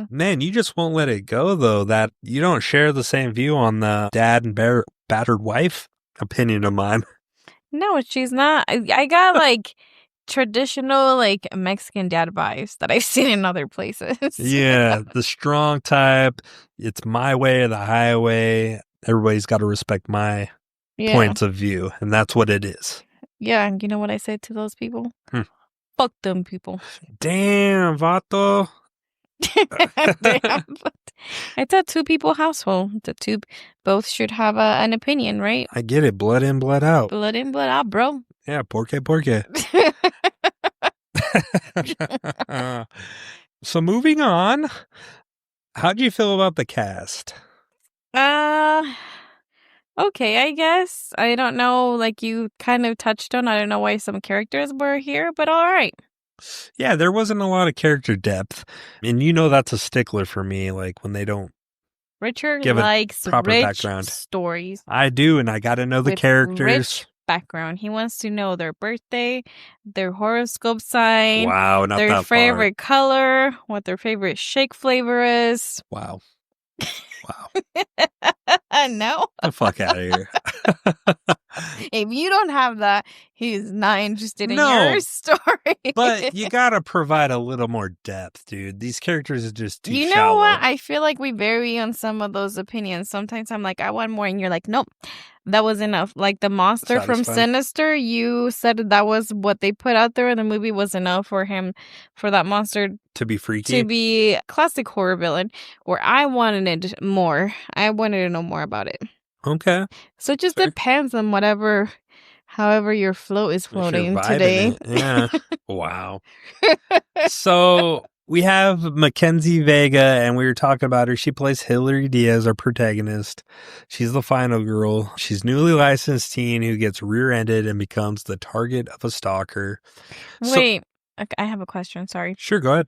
Man, you just won't let it go, though, that you don't share the same view on the dad and battered wife opinion of mine. No, she's not. I got like traditional like Mexican dad vibes that I've seen in other places. Yeah, the strong type. It's my way or the highway. Everybody's got to respect my points of view, and that's what it is. Yeah, and you know what I said to those people? Fuck them people. Damn, vato. Damn. It's a two-people household. Both should have an opinion, right? I get it. Blood in, blood out. Blood in, blood out, bro. Yeah, porque. So moving on, how'd you feel about the cast? okay, I guess. I don't know, like you kind of touched on, I don't know why some characters were here, but all right. Yeah, there wasn't a lot of character depth. And you know that's a stickler for me, like when they don't Richard give a likes proper rich background. stories I do, and I got to know the with characters. rich background. He wants to know their birthday, their horoscope sign, Wow, not their that favorite color, what their favorite shake flavor is. far. Wow. Wow. No. The fuck out of here. If you don't have that, he's not interested in No, your story. But you gotta provide a little more depth, dude. These characters are just too You know shallow. what? I feel like we vary on some of those opinions. Sometimes I'm like, I want more, and you're like, nope, that was enough. Like the monster from Satisfying. Sinister, you said that was what they put out there in the movie was enough for him, for that monster To be freaky. to be a classic horror villain, where I wanted it more. I wanted to know more about it. Okay. So it just Fair. depends on however your float is If you're floating vibing today. it, yeah. Wow. So we have Mackenzie Vega, and we were talking about her. She plays Hilary Diaz, our protagonist. She's the final girl. She's newly licensed teen who gets rear-ended and becomes the target of a stalker. Wait, okay, I have a question. Sorry. Sure, go ahead.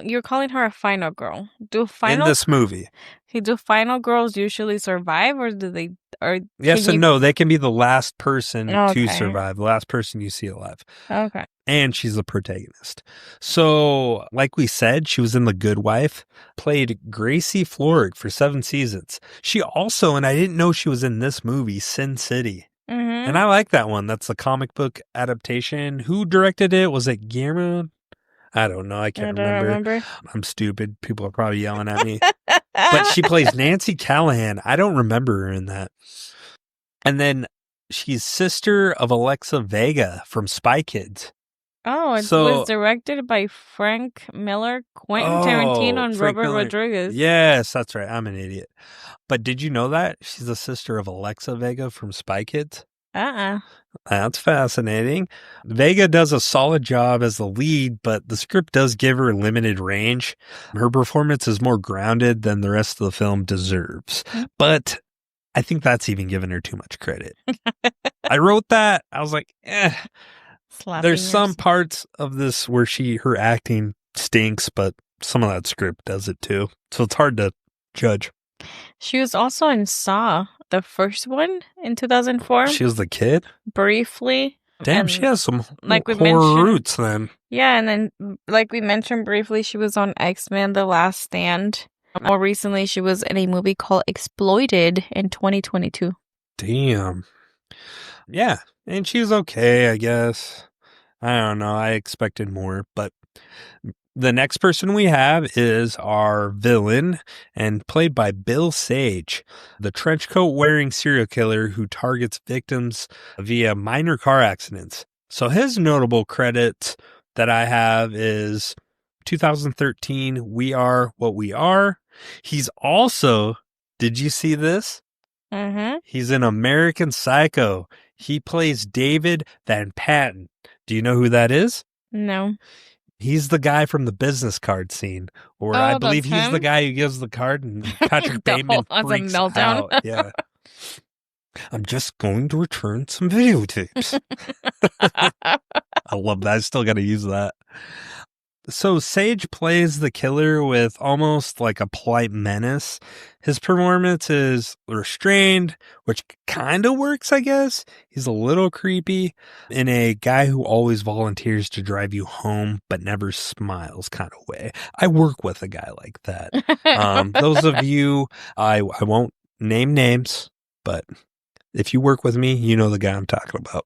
You're calling her a final girl. In this movie. Do final girls usually survive, or do they? Or Yes and no. They can be the last person Okay. to survive, the last person you see alive. Okay. And she's the protagonist. So, like we said, she was in The Good Wife, played Gracie Florrick for 7 seasons. She also, and I didn't know she was in this movie, Sin City. Mm-hmm. And I like that one. That's the comic book adaptation. Who directed it? Was it Guillermo? I don't know. I can't remember. I'm stupid. People are probably yelling at me. But she plays Nancy Callahan. I don't remember her in that. And then she's sister of Alexa Vega from Spy Kids. Oh, it was directed by Frank Miller, Quentin Tarantino, and Frank Robert Miller. Rodriguez. Yes, that's right. I'm an idiot. But did you know that? She's the sister of Alexa Vega from Spy Kids. That's fascinating. Vega does a solid job as the lead, but the script does give her limited range. Her performance is more grounded than the rest of the film deserves. But I think that's even giving her too much credit. I wrote that. I was like, there's some parts of this where her acting stinks, but some of that script does it too. So it's hard to judge. She was also in Saw, the first one in 2004. She was the kid? Briefly. Damn, she has some like we horror mentioned, roots then. Yeah, and then like we mentioned briefly, she was on X-Men The Last Stand. More recently, she was in a movie called Exploited in 2022. Damn. Yeah, and she was okay, I guess. I don't know. I expected more, but the next person we have is our villain, and played by Bill Sage, the trench coat wearing serial killer who targets victims via minor car accidents. So his notable credits that I have is 2013, We Are What We Are. He's also, did you see this? Mm-hmm. He's in American Psycho. He plays David Van Patten. Do you know who that is? No. He's the guy from the business card scene, or I believe he's the guy who gives the card, and Patrick Bateman freaks out. Yeah, I'm just going to return some videotapes. I love that. I still got to use that. So Sage plays the killer with almost like a polite menace. His performance is restrained, which kind of works, I guess. He's a little creepy, in a guy who always volunteers to drive you home but never smiles kind of way. I work with a guy like that. Those of you, I won't name names, but if you work with me, you know the guy I'm talking about.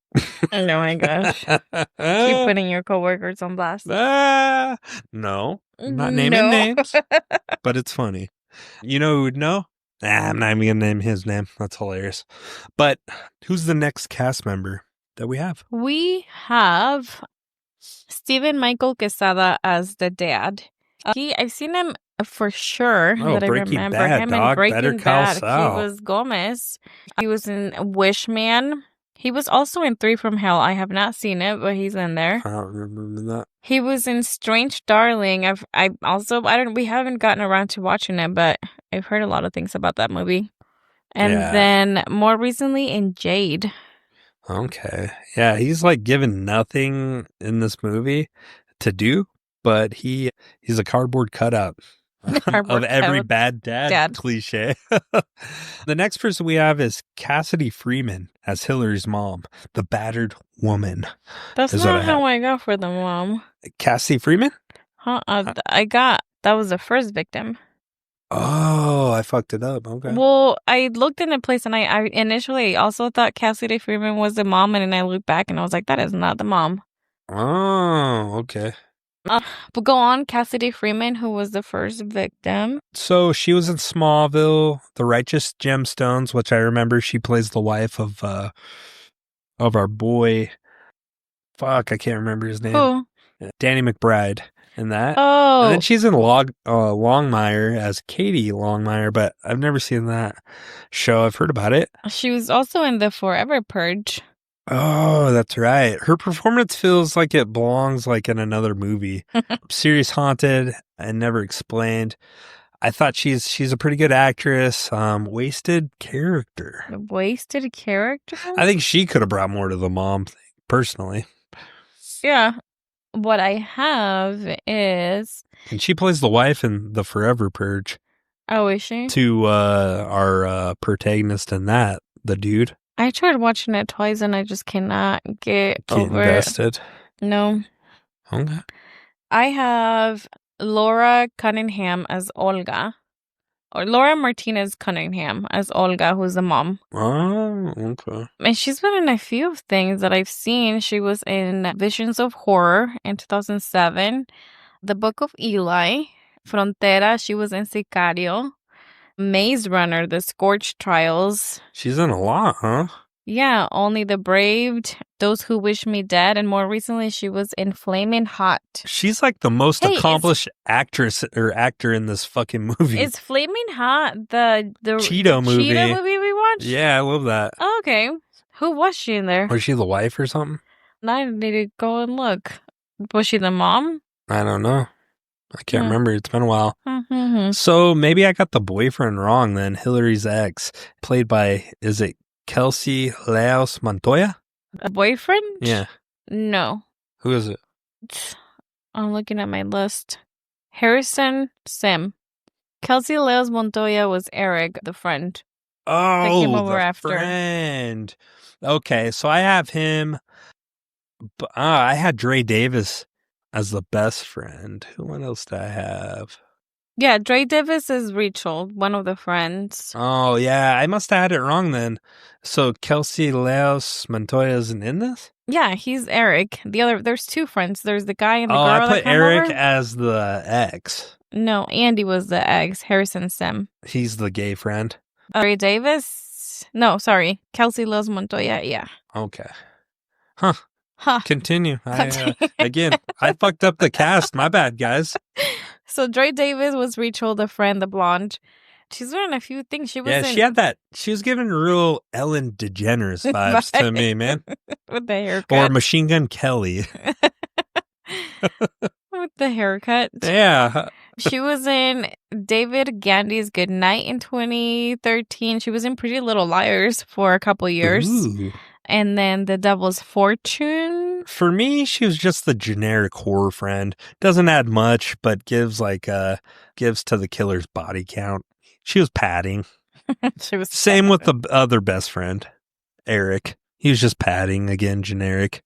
Oh my gosh. Keep putting your coworkers on blast. No, not naming names, but it's funny. You know who would know? I'm not even going to name his name. That's hilarious. But who's the next cast member that we have? We have Stephen Michael Quesada as the dad. I've seen him for sure. That Breaking I remember Bad, him dog. in Breaking Better Call Bad. Saul. He was Gomez. He was in Wishman. He was also in 3 from Hell. I have not seen it, but he's in there. I don't remember that. He was in Strange Darling. We haven't gotten around to watching it, but I've heard a lot of things about that movie. And Yeah. then more recently in Jade. Okay. Yeah, he's like given nothing in this movie to do, but he's a cardboard cutout of Cardboard every cutout bad dad cliche. The next person we have is Cassidy Freeman as Hillary's mom, the battered woman. That's is what not I how have. I got for the mom. Cassidy Freeman? Huh? That was the first victim. Oh, I fucked it up. Okay. Well, I looked in a place and I initially also thought Cassidy Freeman was the mom, and then I looked back and I was like, that is not the mom. Oh, okay. But go on, Cassidy Freeman, who was the first victim. So she was in Smallville, The Righteous Gemstones, which I remember she plays the wife of our boy. Fuck, I can't remember his name. Who? Danny McBride in that. Oh. And then she's in Longmire as Katie Longmire, but I've never seen that show. I've heard about it. She was also in the Forever Purge. Oh, that's right. Her performance feels like it belongs like in another movie. Serious Haunted and Never Explained. I thought she's a pretty good actress. Wasted character. Wasted character? I think she could have brought more to the mom thing, personally. Yeah. What I have is... And she plays the wife in The Forever Purge. Oh, is she? To our protagonist in that, the dude. I tried watching it twice and I just cannot get over invested. it. No. Okay. I have Laura Cunningham as Olga. Or Laura Martinez Cunningham as Olga, who's the mom. Oh, okay. And she's been in a few things that I've seen. She was in Visions of Horror in 2007. The Book of Eli. Frontera. She was in Sicario. Maze Runner, The Scorched Trials. She's in a lot, huh? Yeah, Only the Braved, Those Who Wish Me Dead, and more recently she was in Flamin' Hot. She's like the most accomplished actress or actor in this fucking movie. Is Flamin' Hot the Cheeto movie? Cheeto movie we watched? Yeah, I love that. Oh, okay. Who was she in there? Was she the wife or something? I need to go and look. Was she the mom? I don't know. I can't remember. It's been a while. Mm-hmm. So maybe I got the boyfriend wrong then. Hillary's ex, played by, is it Kelsey Leos Montoya? A boyfriend? Yeah. No. Who is it? I'm looking at my list. Harrison Sim. Kelsey Leos Montoya was Eric, the friend. Oh, that came over the after. friend. Okay, so I have him. I had Dre Davis as the best friend. What else do I have? Yeah, Dre Davis is Rachel, one of the friends. Oh, yeah. I must have had it wrong then. So Kelsey Leos Montoya isn't in this? Yeah, he's Eric. There's two friends. There's the guy and the girl. I put that come Eric over. as the ex. No, Andy was the ex. Harrison Sim. He's the gay friend. Dre Davis? No, sorry. Kelsey Leos Montoya, yeah. Okay. Huh. Huh. Continue. Again, I fucked up the cast. My bad, guys. So Dre Davis was Rachel, the friend, the blonde. She's doing a few things. She was giving real Ellen DeGeneres vibes to me, man. With the haircut. Or Machine Gun Kelly. With the haircut. Yeah. She was in David Gandy's Good Night in 2013. She was in Pretty Little Liars for a couple years. Ooh. And then The Devil's Fortune. For me, she was just the generic horror friend. Doesn't add much, but gives to the killer's body count. She was padding. She was Same with the other best friend, Eric. He was just padding, again, generic.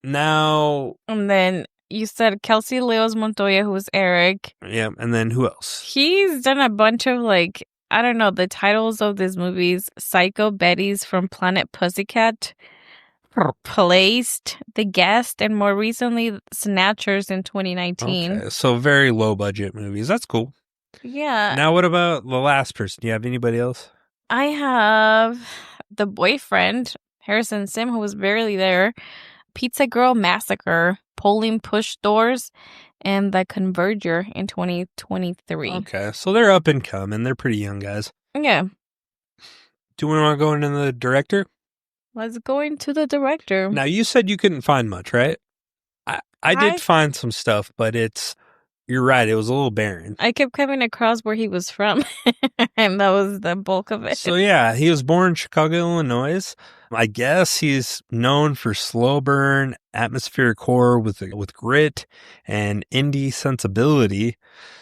Now... And then you said Kelsey Leos Montoya, who was Eric. Yeah, and then who else? He's done a bunch of, like, I don't know, the titles of these movies. Psycho Betty's from Planet Pussycat. Placed, The Guest, and more recently, Snatchers in 2019. Okay, so very low budget movies. That's cool. Yeah. Now, what about the last person? Do you have anybody else? I have the boyfriend, Harrison Sim, who was barely there. Pizza Girl Massacre, Polling Push Doors, and The Converger in 2023. Okay, so they're up and coming. They're pretty young guys. Yeah. Do we want to go into the director? Let's go into the director. Now, you said you couldn't find much, right? I did find some stuff, but it's You're right. It was a little barren. I kept coming across where he was from, and that was the bulk of it. So yeah, he was born in Chicago, Illinois. I guess he's known for slow burn, atmospheric horror with grit and indie sensibility.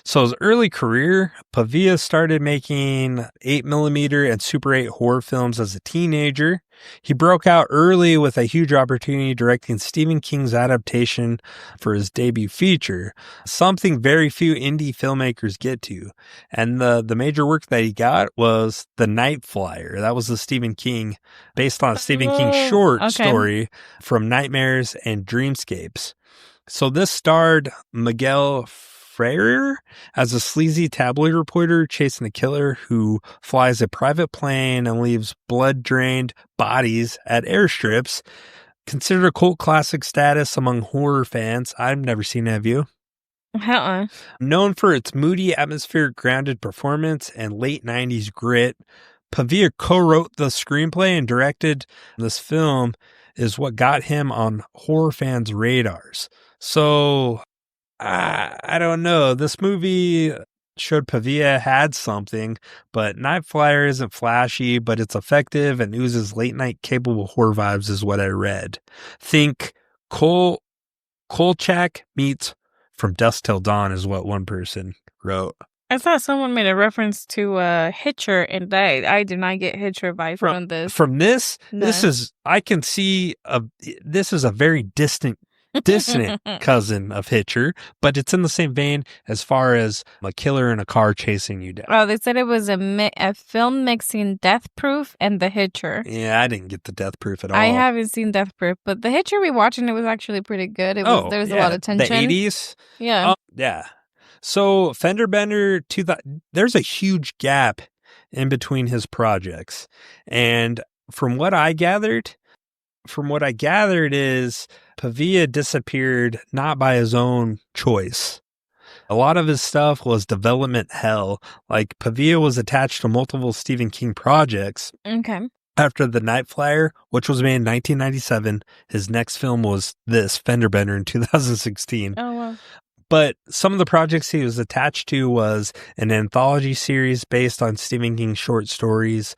So his early career, Pavia started making 8mm and Super 8 horror films as a teenager. He broke out early with a huge opportunity directing Stephen King's adaptation for his debut feature, something very few indie filmmakers get to. And the major work that he got was The Night Flyer. That was the Stephen King, based on a Stephen King short story from Nightmares and Dreamscapes. So this starred Miguel Ferrer as a sleazy tabloid reporter chasing a killer who flies a private plane and leaves blood-drained bodies at airstrips. Considered a cult classic status among horror fans. I've never seen it, have you? Known for its moody, atmospheric, grounded performance and late 90s grit, Pavia co-wrote the screenplay and directed this film is what got him on horror fans' radars. So, I don't know. This movie showed Pavia had something, but Night Flyer isn't flashy, but it's effective and oozes late-night capable horror vibes is what I read. Think Kolchak meets From Dusk Till Dawn is what one person wrote. I thought someone made a reference to Hitcher, and I did not get Hitcher vibe from this. From this, No. I can see this is a very dissonant cousin of Hitcher, but it's in the same vein as far as a killer in a car chasing you down. Oh, they said it was a film mixing Death Proof and The Hitcher. Yeah, I didn't get the Death Proof at all. I haven't seen Death Proof, but The Hitcher rewatching it was actually pretty good. There was a lot of tension. The 80s? Yeah. Yeah. So Fender Bender, there's a huge gap in between his projects. And from what I gathered is Pavia disappeared not by his own choice. A lot of his stuff was development hell. Like Pavia was attached to multiple Stephen King projects. Okay. After The Night Flyer, which was made in 1997, his next film was this, Fender Bender, in 2016. Oh, wow. But some of the projects he was attached to was an anthology series based on Stephen King's short stories,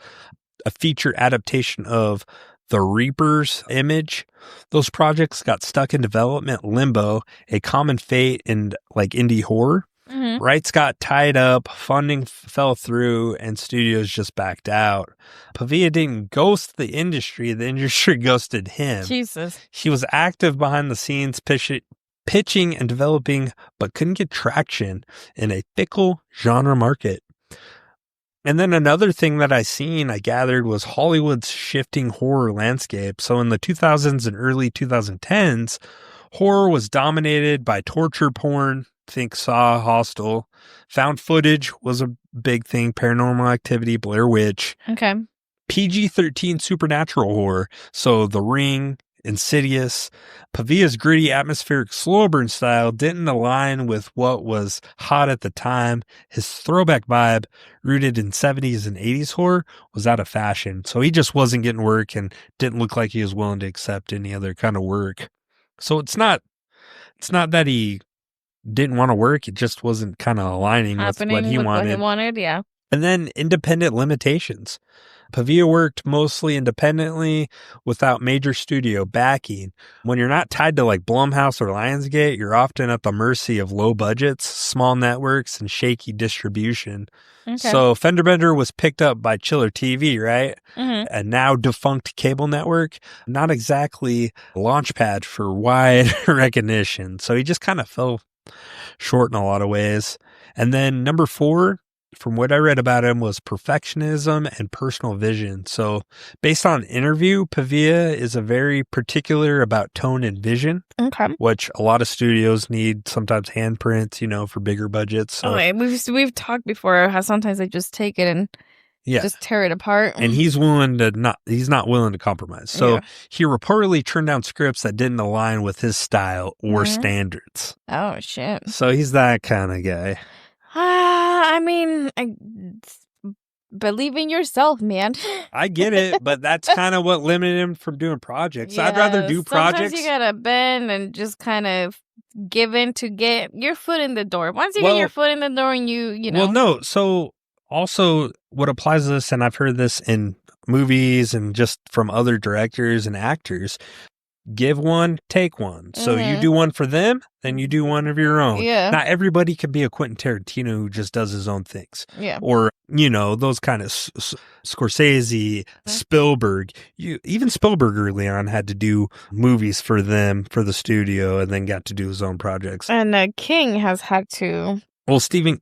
a feature adaptation of The Reaper's Image. Those projects got stuck in development limbo, a common fate in like indie horror. Mm-hmm. Rights got tied up, funding fell through, and studios just backed out. Pavia didn't ghost the industry ghosted him. Jesus. He was active behind the scenes, pitching and developing, but couldn't get traction in a fickle genre market. And then another thing that I gathered was Hollywood's shifting horror landscape. So in the 2000s and early 2010s, horror was dominated by torture porn. Think Saw, Hostel. Found footage was a big thing. Paranormal Activity, Blair Witch. Okay. PG-13 supernatural horror. So The Ring, Insidious. Pavia's gritty, atmospheric, slow burn style didn't align with what was hot at the time. His throwback vibe, rooted in 70s and 80s horror, was out of fashion. So he just wasn't getting work and didn't look like he was willing to accept any other kind of work. So it's not that he didn't want to work. It just wasn't kind of aligning with what he wanted. Yeah. And then independent limitations. Pavia worked mostly independently without major studio backing. When you're not tied to like Blumhouse or Lionsgate, you're often at the mercy of low budgets, small networks, and shaky distribution. Okay. So Fender Bender was picked up by Chiller TV, right? Mm-hmm. A now defunct cable network. Not exactly a launchpad for wide recognition. So he just kind of fell short in a lot of ways. And then number 4, from what I read about him, was perfectionism and personal vision. So based on an interview, Pavia is a very particular about tone and vision, Okay. which a lot of studios need sometimes handprints, for bigger budgets. So, Okay. We've talked before how sometimes they just take it and just tear it apart. And he's not willing to compromise. So he reportedly turned down scripts that didn't align with his style or standards. Oh, shit. So he's that kind of guy. I mean, believe in yourself, man. I get it, but that's kind of what limited him from doing projects. I'd rather do projects. Sometimes you gotta bend and just kind of given to get your foot in the door. Once you get your foot in the door and you know. Well, no. So also what applies to this, and I've heard this in movies and just from other directors and actors, give one, take one. So you do one for them, then you do one of your own. Yeah. Not everybody can be a Quentin Tarantino who just does his own things. Yeah. Or, those kind of Scorsese, Spielberg. Even Spielberg early on had to do movies for them, for the studio, and then got to do his own projects. And King has had to. Well, Stephen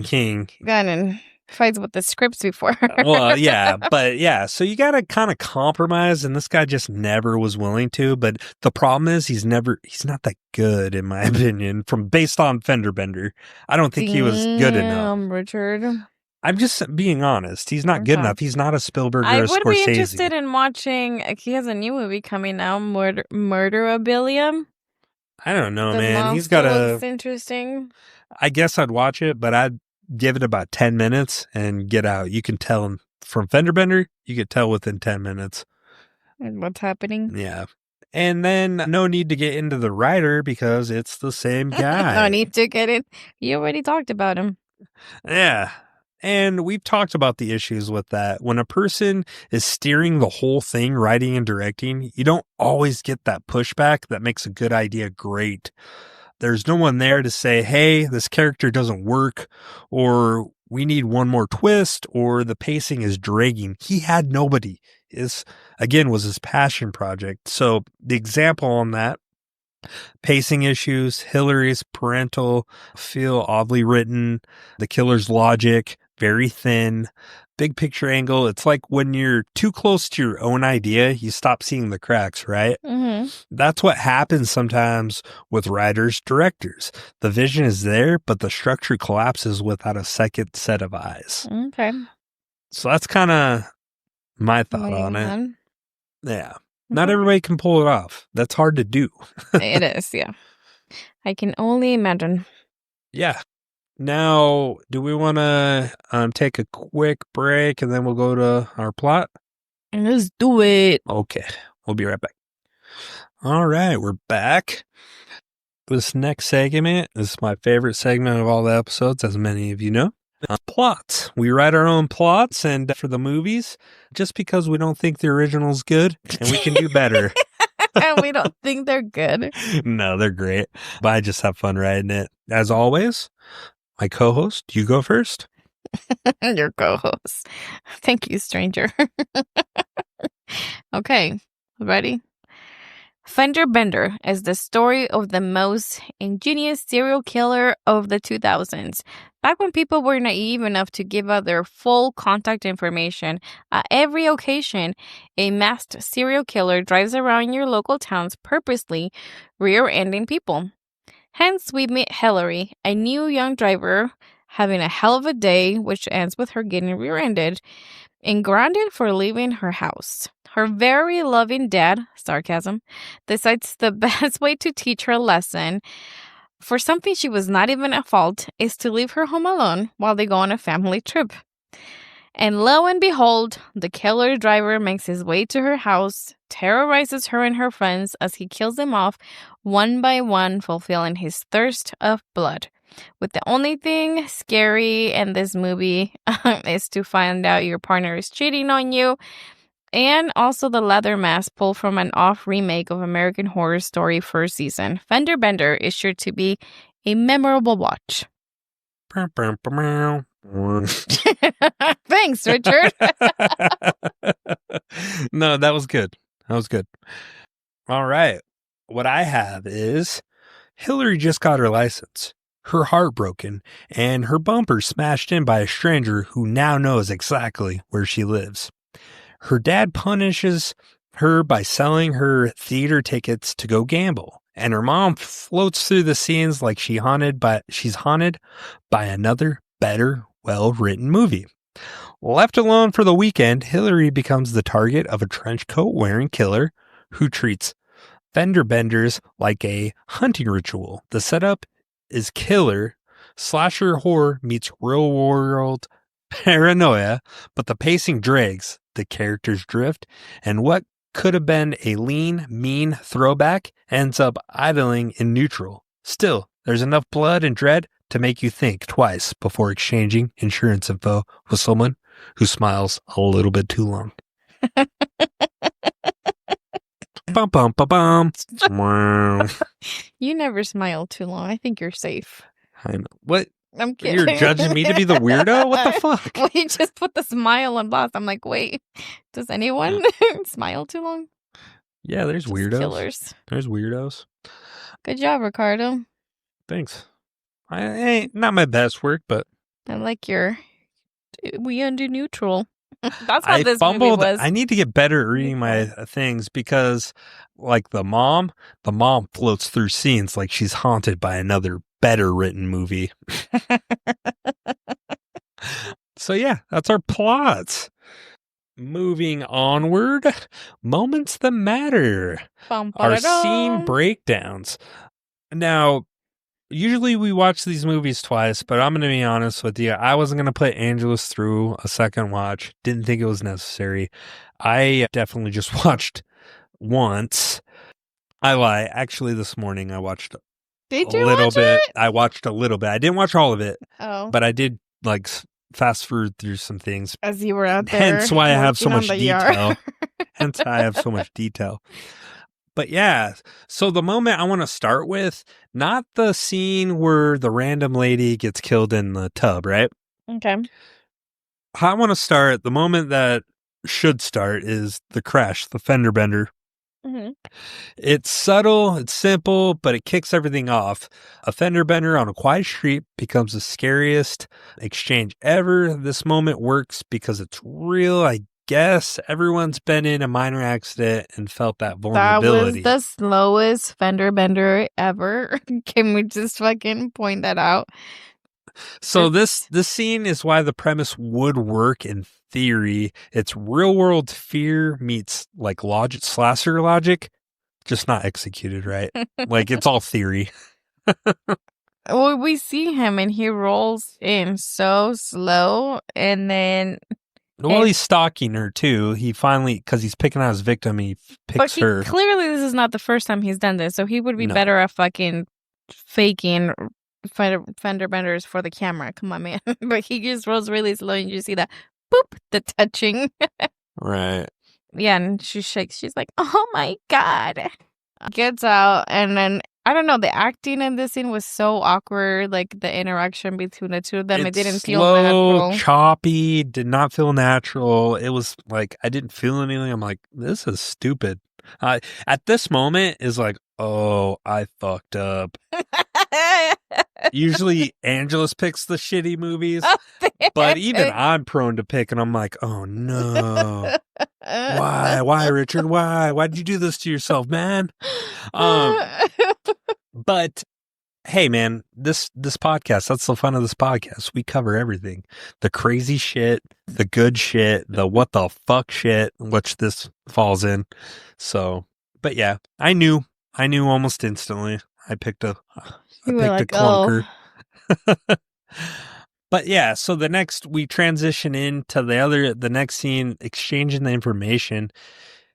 King. Gone and fights with the scripts before. Well, yeah, but yeah, so you got to kind of compromise, and this guy just never was willing to. But the problem is he's not that good, in my opinion, based on Fender Bender. I don't think he was good enough. Richard. I'm just being honest. He's not good enough. He's not a Spielberg or a Scorsese. I would be interested in watching. He has a new movie coming out, Murderabilium. I don't know, man. Monster He's got looks interesting. I guess I'd watch it, but I'd give it about 10 minutes and get out. You can tell from Fender Bender, you could tell within 10 minutes. What's happening? Yeah. And then no need to get into the writer because it's the same guy. No need to get in. You already talked about him. Yeah. And we've talked about the issues with that. When a person is steering the whole thing, writing and directing, you don't always get that pushback that makes a good idea great. There's no one there to say, hey, this character doesn't work, or we need one more twist, or the pacing is dragging. He had nobody. This, again, was his passion project. So the example on that, pacing issues, Hillary's parental feel oddly written, the killer's logic, very thin, big picture angle. It's like when you're too close to your own idea, you stop seeing the cracks, right? Mm-hmm. That's what happens sometimes with writers, directors. The vision is there, but the structure collapses without a second set of eyes. Okay. So that's kind of my thought on it. Yeah. Not everybody can pull it off. That's hard to do. It is, yeah. I can only imagine. Yeah. Now, do we want to take a quick break and then we'll go to our plot? Let's do it. Okay. We'll be right back. All right. We're back. This next segment is my favorite segment of all the episodes, as many of you know. Plots. We write our own plots, and for the movies, just because we don't think the original's good, and we can do better. And we don't think they're good. No, they're great. But I just have fun writing it. As always, my co-host, you go first. Your co-host. Thank you, stranger. Okay, ready? Fender Bender is the story of the most ingenious serial killer of the 2000s. Back when people were naive enough to give out their full contact information, at every occasion, a masked serial killer drives around your local towns purposely rear-ending people. Hence, we meet Hillary, a new young driver having a hell of a day, which ends with her getting rear-ended and grounded for leaving her house. Her very loving dad, sarcasm, decides the best way to teach her a lesson for something she was not even at fault is to leave her home alone while they go on a family trip. And lo and behold, the killer driver makes his way to her house, terrorizes her and her friends as he kills them off one by one, fulfilling his thirst of blood. With the only thing scary in this movie is to find out your partner is cheating on you, and also the leather mask pulled from an off remake of American Horror Story first season. Fender Bender is sure to be a memorable watch. Thanks, Richard. No, that was good. That was good. All right. What I have is Hillary just got her license, her heart broken, and her bumper smashed in by a stranger who now knows exactly where she lives. Her dad punishes her by selling her theater tickets to go gamble, and her mom floats through the scenes like she's haunted by another, better, well-written movie. Left alone for the weekend, Hillary becomes the target of a trench coat wearing killer who treats fender benders like a hunting ritual. The setup is killer slasher horror meets real world paranoia, but the pacing drags, the characters drift, and what could have been a lean, mean throwback ends up idling in neutral. Still, there's enough blood and dread to make you think twice before exchanging insurance info with someone who smiles a little bit too long. Bum, bum, bum, bum. Wow. You never smile too long. I think you're safe. I know. What? I'm kidding. You're judging me to be the weirdo? What the fuck? Well, you just put the smile on boss. I'm like, wait, does anyone smile too long? Yeah, there's Just weirdos. Killers. There's weirdos. Good job, Ricardo. Thanks. I ain't not my best work, but I like your we undo neutral. That's what I this fumbled. movie was. I need to get better at reading my things because, like the mom floats through scenes like she's haunted by another better written movie. So yeah, that's our plot. Moving onward, moments that matter. Bum, Our ba-da-dum. scene breakdowns. Now, usually we watch these movies twice, but I'm going to be honest with you. I wasn't going to put Angelus through a second watch. Didn't think it was necessary. I definitely just watched once. I lie. Actually, this morning I watched Did a you little watch bit. it? I watched a little bit. I didn't watch all of it, Oh, but I did like fast forward through some things. as you were out there. Hence why I have so working on much the yard. detail. Hence I have so much detail. But yeah, so the moment I want to start with, not the scene where the random lady gets killed in the tub, right? Okay. I want to start, the moment that should start is the crash, the fender bender. Mm-hmm. It's subtle, it's simple, but it kicks everything off. A fender bender on a quiet street becomes the scariest exchange ever. This moment works because it's real. I guess everyone's been in a minor accident and felt that That was vulnerability. the slowest fender bender ever. Can we just fucking point that out? So this scene is why the premise would work in theory. It's real world fear meets like logic, slasher logic, just not executed right. Like it's all theory. Well, we see him and he rolls in so slow, and then Well, he's stalking her too. He finally, because he's picking out his victim, he picks her. Clearly this is not the first time he's done this, so he would be No. better at fucking faking fender benders for the camera. Come on, man. But he just rolls really slow, and you see that boop, the touching. Right. Yeah, and she shakes. She's like, "Oh my god!" Gets out, and then I don't know. The acting in this scene was so awkward. Like the interaction between the two of them, it didn't feel slow, natural. choppy. Did not feel natural. It was like I didn't feel anything. I'm like, this is stupid. At this moment, is like, oh, I fucked up. Usually, Angelus picks the shitty movies, but even I'm prone to pick, and I'm like, oh no. Why, Richard? Why'd you do this to yourself, man? But hey, man, this podcast, that's the fun of this podcast. We cover everything. The crazy shit, the good shit, the what the fuck shit, which this falls in. So, but yeah, I knew almost instantly. I picked a clunker. Oh. But yeah, so we transition into the next scene, exchanging the information.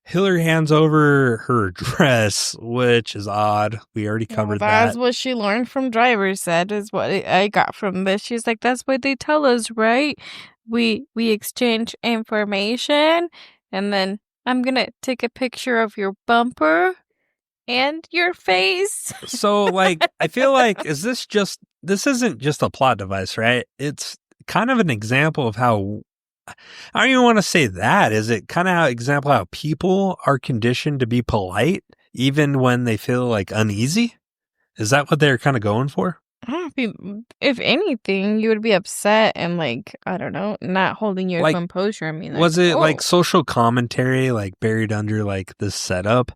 Hillary hands over her address, which is odd. We already covered that. That's what she learned from driver's ed, is what I got from this. She's like, that's what they tell us, right? We exchange information, and then I'm gonna take a picture of your bumper and your face. So, like, I feel like, this isn't just a plot device, right? It's kind of an example of how, I don't even want to say that. Is it kind of an example how people are conditioned to be polite even when they feel like uneasy? Is that what they're kind of going for? I don't think, if anything, you would be upset and, like, I don't know, not holding your Like, composure. I mean, like, was it oh. like social commentary, like buried under like this setup?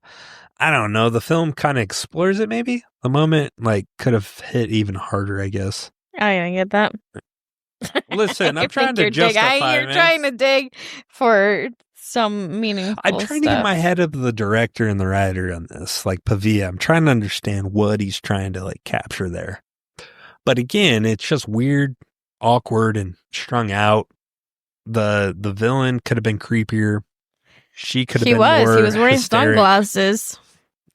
I don't know. The film kind of explores it. Maybe the moment like could have hit even harder, I guess. I didn't get that. Listen, I I'm trying think to you're justify. You're trying to dig for some meaningful I'm trying to get my head of the director and the writer on this, like Pavia. I'm trying to understand what he's trying to like capture there. But again, it's just weird, awkward, and strung out. The villain could have been creepier. She could have been more He was wearing hysteric, sunglasses.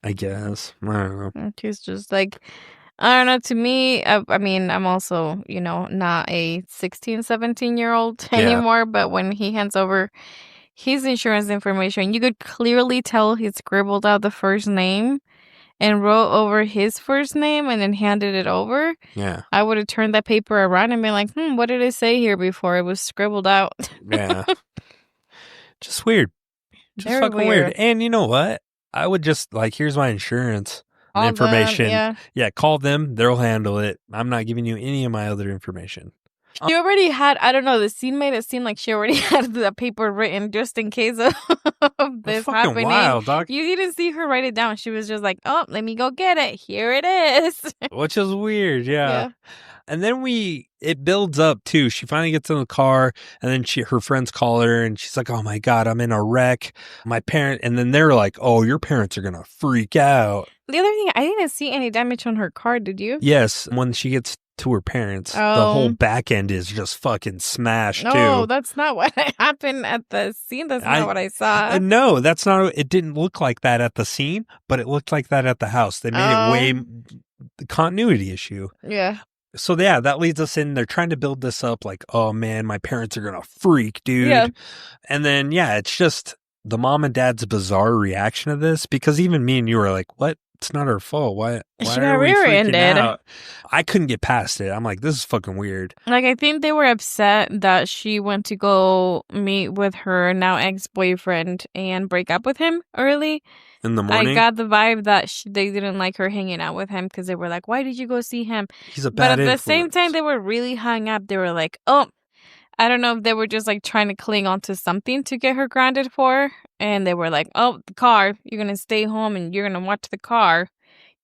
I guess. I don't know. And she's just like, I don't know. To me, I mean, I'm also, not a 16, 17-year-old Yeah. anymore. But when he hands over his insurance information, you could clearly tell he scribbled out the first name and wrote over his first name and then handed it over. Yeah. I would have turned that paper around and been like, what did it say here before? It was scribbled out. Yeah. Just weird. Just Very fucking weird. weird. And you know what? I would just here's my insurance All information. them, Yeah, call them. They'll handle it. I'm not giving you any of my other information. She already had, I don't know, the scene made it seem like she already had the paper written just in case of this fucking happening. wild, dog. You didn't see her write it down. She was just like, oh, let me go get it. Here it is. Which is weird, yeah. Yeah. And then it builds up too. She finally gets in the car, and then her friends call her, and she's like, "Oh my God, I'm in a wreck. My parent," and then they're like, "Oh, your parents are gonna freak out." The other thing, I didn't see any damage on her car, did you? Yes, when she gets to her parents, the whole back end is just fucking smashed too. No, that's not what happened at the scene. That's not what I saw. No, that's not. It didn't look like that at the scene, but it looked like that at the house. They made it way the continuity issue. Yeah. So yeah, that leads us in. They're trying to build this up like, oh man, my parents are gonna freak, dude. Yeah. And then it's just the mom and dad's bizarre reaction to this, because even me and you were like, what? It's not her fault. Why She are got we freaking rear-ended. out? I couldn't get past it. I'm like, this is fucking weird. I think they were upset that she went to go meet with her now ex-boyfriend and break up with him early. In the morning, I got the vibe that they didn't like her hanging out with him because they were like, why did you go see him? he's a But bad at the same influence. time, they were really hung up. They were like, oh, I don't know if they were just trying to cling on to something to get her grounded for. And they were like, oh, the car, you're going to stay home and you're going to watch the car.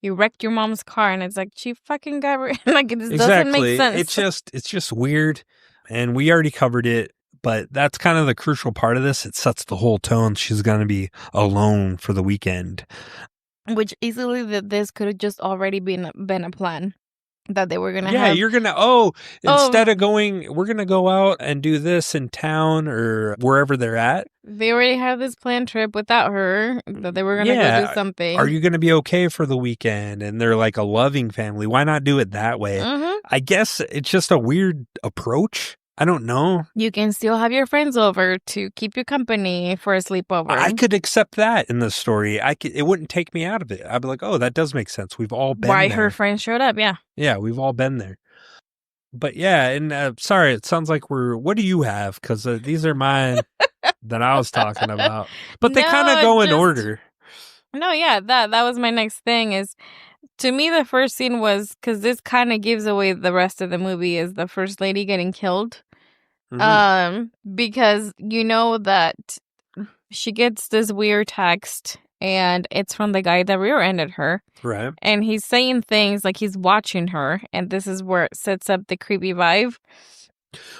You wrecked your mom's car. And it's like, she fucking got it just doesn't make sense. It's just weird. And we already covered it, but that's kind of the crucial part of this. It sets the whole tone. She's going to be alone for the weekend. Which easily this could have just already been a plan that they were going to have. Yeah, you're going to, instead of going, we're going to go out and do this in town or wherever they're at. They already had this planned trip without her, that they were going to go do something. Are you going to be okay for the weekend? And they're like a loving family. Why not do it that way? Mm-hmm. I guess it's just a weird approach. I don't know. You can still have your friends over to keep you company for a sleepover. I could accept that in the story. It wouldn't take me out of it. I'd be like, oh, that does make sense. We've all been Why there. her friends showed up, yeah. Yeah, we've all been there. But yeah, and sorry, it sounds like what do you have? Because these are mine that I was talking about. But they kind of go in order. No, yeah, that was my next thing is, to me, the first scene was, because this kind of gives away the rest of the movie, is the first lady getting killed. Mm-hmm. Because you know that she gets this weird text, and it's from the guy that rear-ended her. Right. And he's saying things like he's watching her, and this is where it sets up the creepy vibe.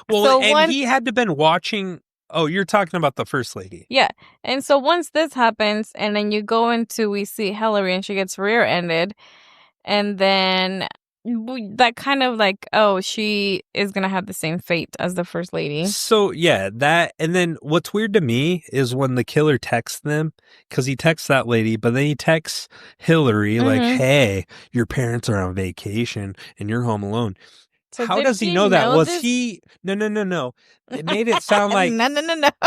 Well, so he had to been watching. Oh, you're talking about the first lady. Yeah. And so once this happens, and then you go into, we see Hillary, and she gets rear-ended, and then that kind of like, oh, she is going to have the same fate as the first lady. So, yeah, that. And then what's weird to me is when the killer texts them, because he texts that lady, but then he texts Hillary like, hey, your parents are on vacation and you're home alone. So how does he know that? Was he? No. It made it sound like no.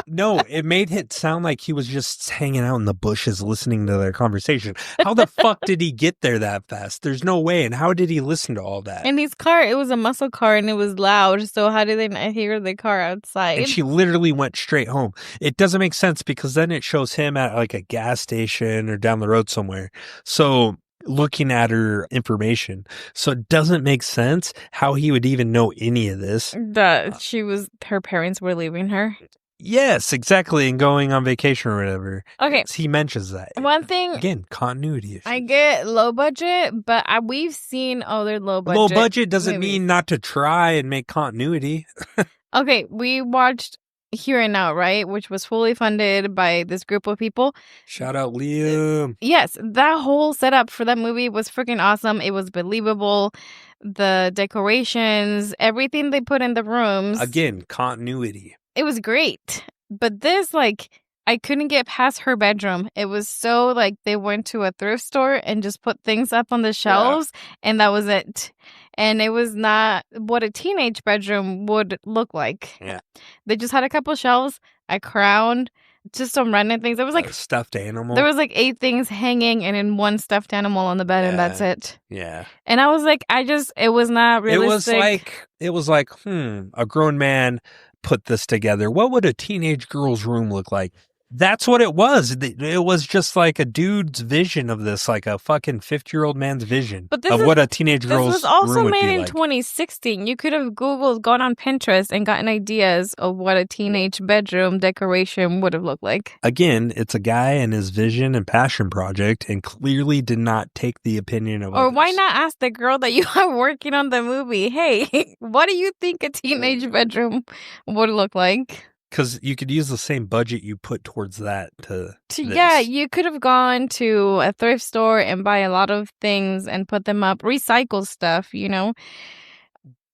No, it made it sound like he was just hanging out in the bushes listening to their conversation. How the fuck did he get there that fast? There's no way. And how did he listen to all that? And his car, it was a muscle car and it was loud. So how did they not hear the car outside? And she literally went straight home. It doesn't make sense because then it shows him at like a gas station or down the road somewhere. So looking at her information. So it doesn't make sense how he would even know any of this. That her parents were leaving her. Yes, exactly. And going on vacation or whatever. Okay. He mentions that. One thing. Again, continuity issues. I get low budget, but we've seen other low budget. Low budget doesn't movies. mean not to try and make continuity. Okay, we watched Here and Now, right? Which was fully funded by this group of people. Shout out Liam. Yes, that whole setup for that movie was freaking awesome. It was believable. The decorations, everything they put in the rooms. Again, continuity. It was great. But this, I couldn't get past her bedroom. It was so like they went to a thrift store and just put things up on the shelves, and that was it. And it was not what a teenage bedroom would look like. Yeah. They just had a couple shelves, a crown, just some random things. It was like A stuffed animal. there was like 8 things hanging and then one stuffed animal on the bed, and that's it. Yeah. And I was like, it was not realistic. It was like, a grown man put this together. What would a teenage girl's room look like? That's what it was. It was just like a dude's vision of this, like a fucking 50-year-old man's vision of what a teenage girl's room would be like. This was also made in 2016. You could have gone on Pinterest and gotten ideas of what a teenage bedroom decoration would have looked like. Again, it's a guy and his vision and passion project, and clearly did not take the opinion of Or others. why not ask the girl that you are working on the movie, hey, what do you think a teenage bedroom would look like? Because you could use the same budget you put towards that to this. Yeah, you could have gone to a thrift store and buy a lot of things and put them up, recycle stuff,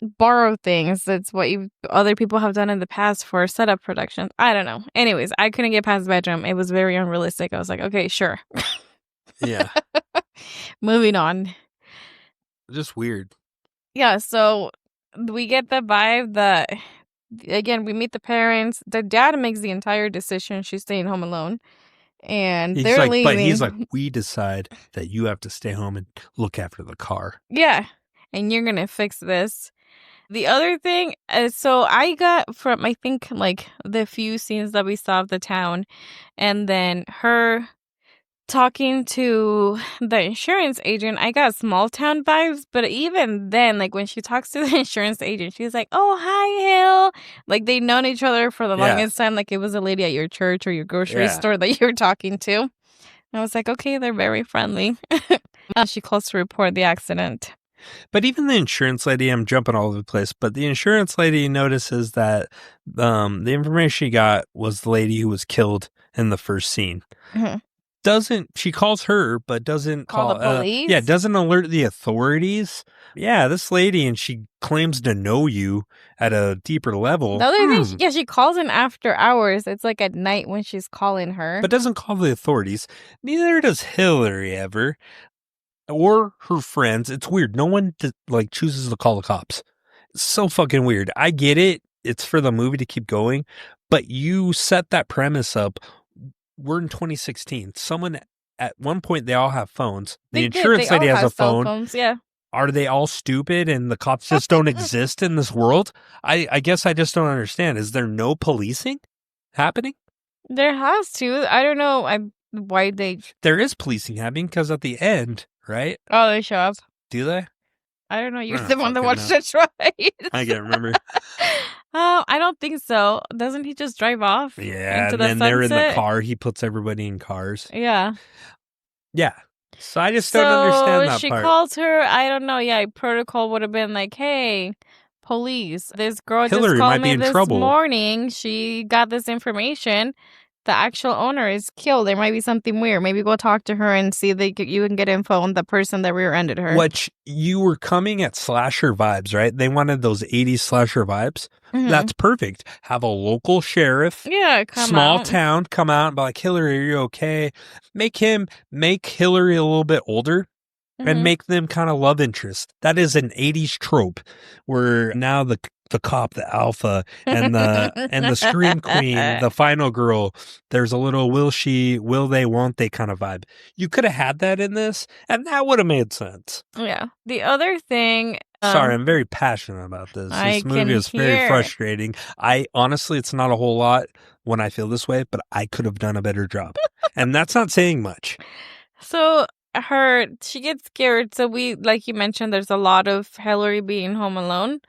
borrow things. That's what other people have done in the past for setup productions. I don't know. Anyways, I couldn't get past the bedroom. It was very unrealistic. I was like, okay, sure. Yeah. Moving on. Just weird. Yeah, so we get the vibe that, again, we meet the parents. The dad makes the entire decision. She's staying home alone. And they're leaving. But he's like, we decide that you have to stay home and look after the car. Yeah. And you're going to fix this. The other thing, so I got from, I think, like the few scenes that we saw of the town, and then her talking to the insurance agent, I got small town vibes. But even then, like when she talks to the insurance agent, she's like, oh, hi, Hill. Like they've known each other for the longest time. Like it was a lady at your church or your grocery store that you were talking to. And I was like, okay, they're very friendly. She calls to report the accident. But even the insurance lady, I'm jumping all over the place, but the insurance lady notices that the information she got was the lady who was killed in the first scene. Mm-hmm. She calls her, but doesn't call the police? Doesn't alert the authorities. Yeah, this lady, and she claims to know you at a deeper level. The other thing, she calls in after hours. It's like at night when she's calling her. But doesn't call the authorities. Neither does Hillary ever. Or her friends. It's weird. No one chooses to call the cops. It's so fucking weird. I get it. It's for the movie to keep going. But you set that premise up. We're in 2016. Someone, at one point, they all have phones. The insurance lady has a phone. Phones, yeah. Are they all stupid and the cops just don't exist in this world? I guess I just don't understand. Is there no policing happening? There has to. I don't know why they... There is policing happening because at the end, right? Oh, they show up. Do they? I don't know. You're the one that watched it, right? I can't remember. Oh, I don't think so. Doesn't he just drive off? Yeah, into and the then they're in the sunset? car. He puts everybody in cars. Yeah. Yeah. So I just don't understand that part. She calls her, I don't know, protocol would have been like, hey, police, this girl Hillary just might called be me in this trouble. morning. She got this information. The actual owner is killed. There might be something weird. Maybe go talk to her and see if you can get info on the person that rear-ended her. Which you were coming at slasher vibes, right? They wanted those 80s slasher vibes. Mhm. That's perfect. Have a local sheriff. Yeah, Small town, come out and be like, Hillary, are you okay? Make Hillary a little bit older and Mhm. make them kind of love interest. That is an 80s trope where now the cop, the alpha, and the scream queen, the final girl, there's a little will they, won't they kind of vibe. You could have had that in this, and that would have made sense. Yeah. The other thing... Sorry, I'm very passionate about this. This movie is very frustrating. Honestly, it's not a whole lot when I feel this way, but I could have done a better job. And that's not saying much. So she gets scared. So like you mentioned, there's a lot of Hillary being home alone,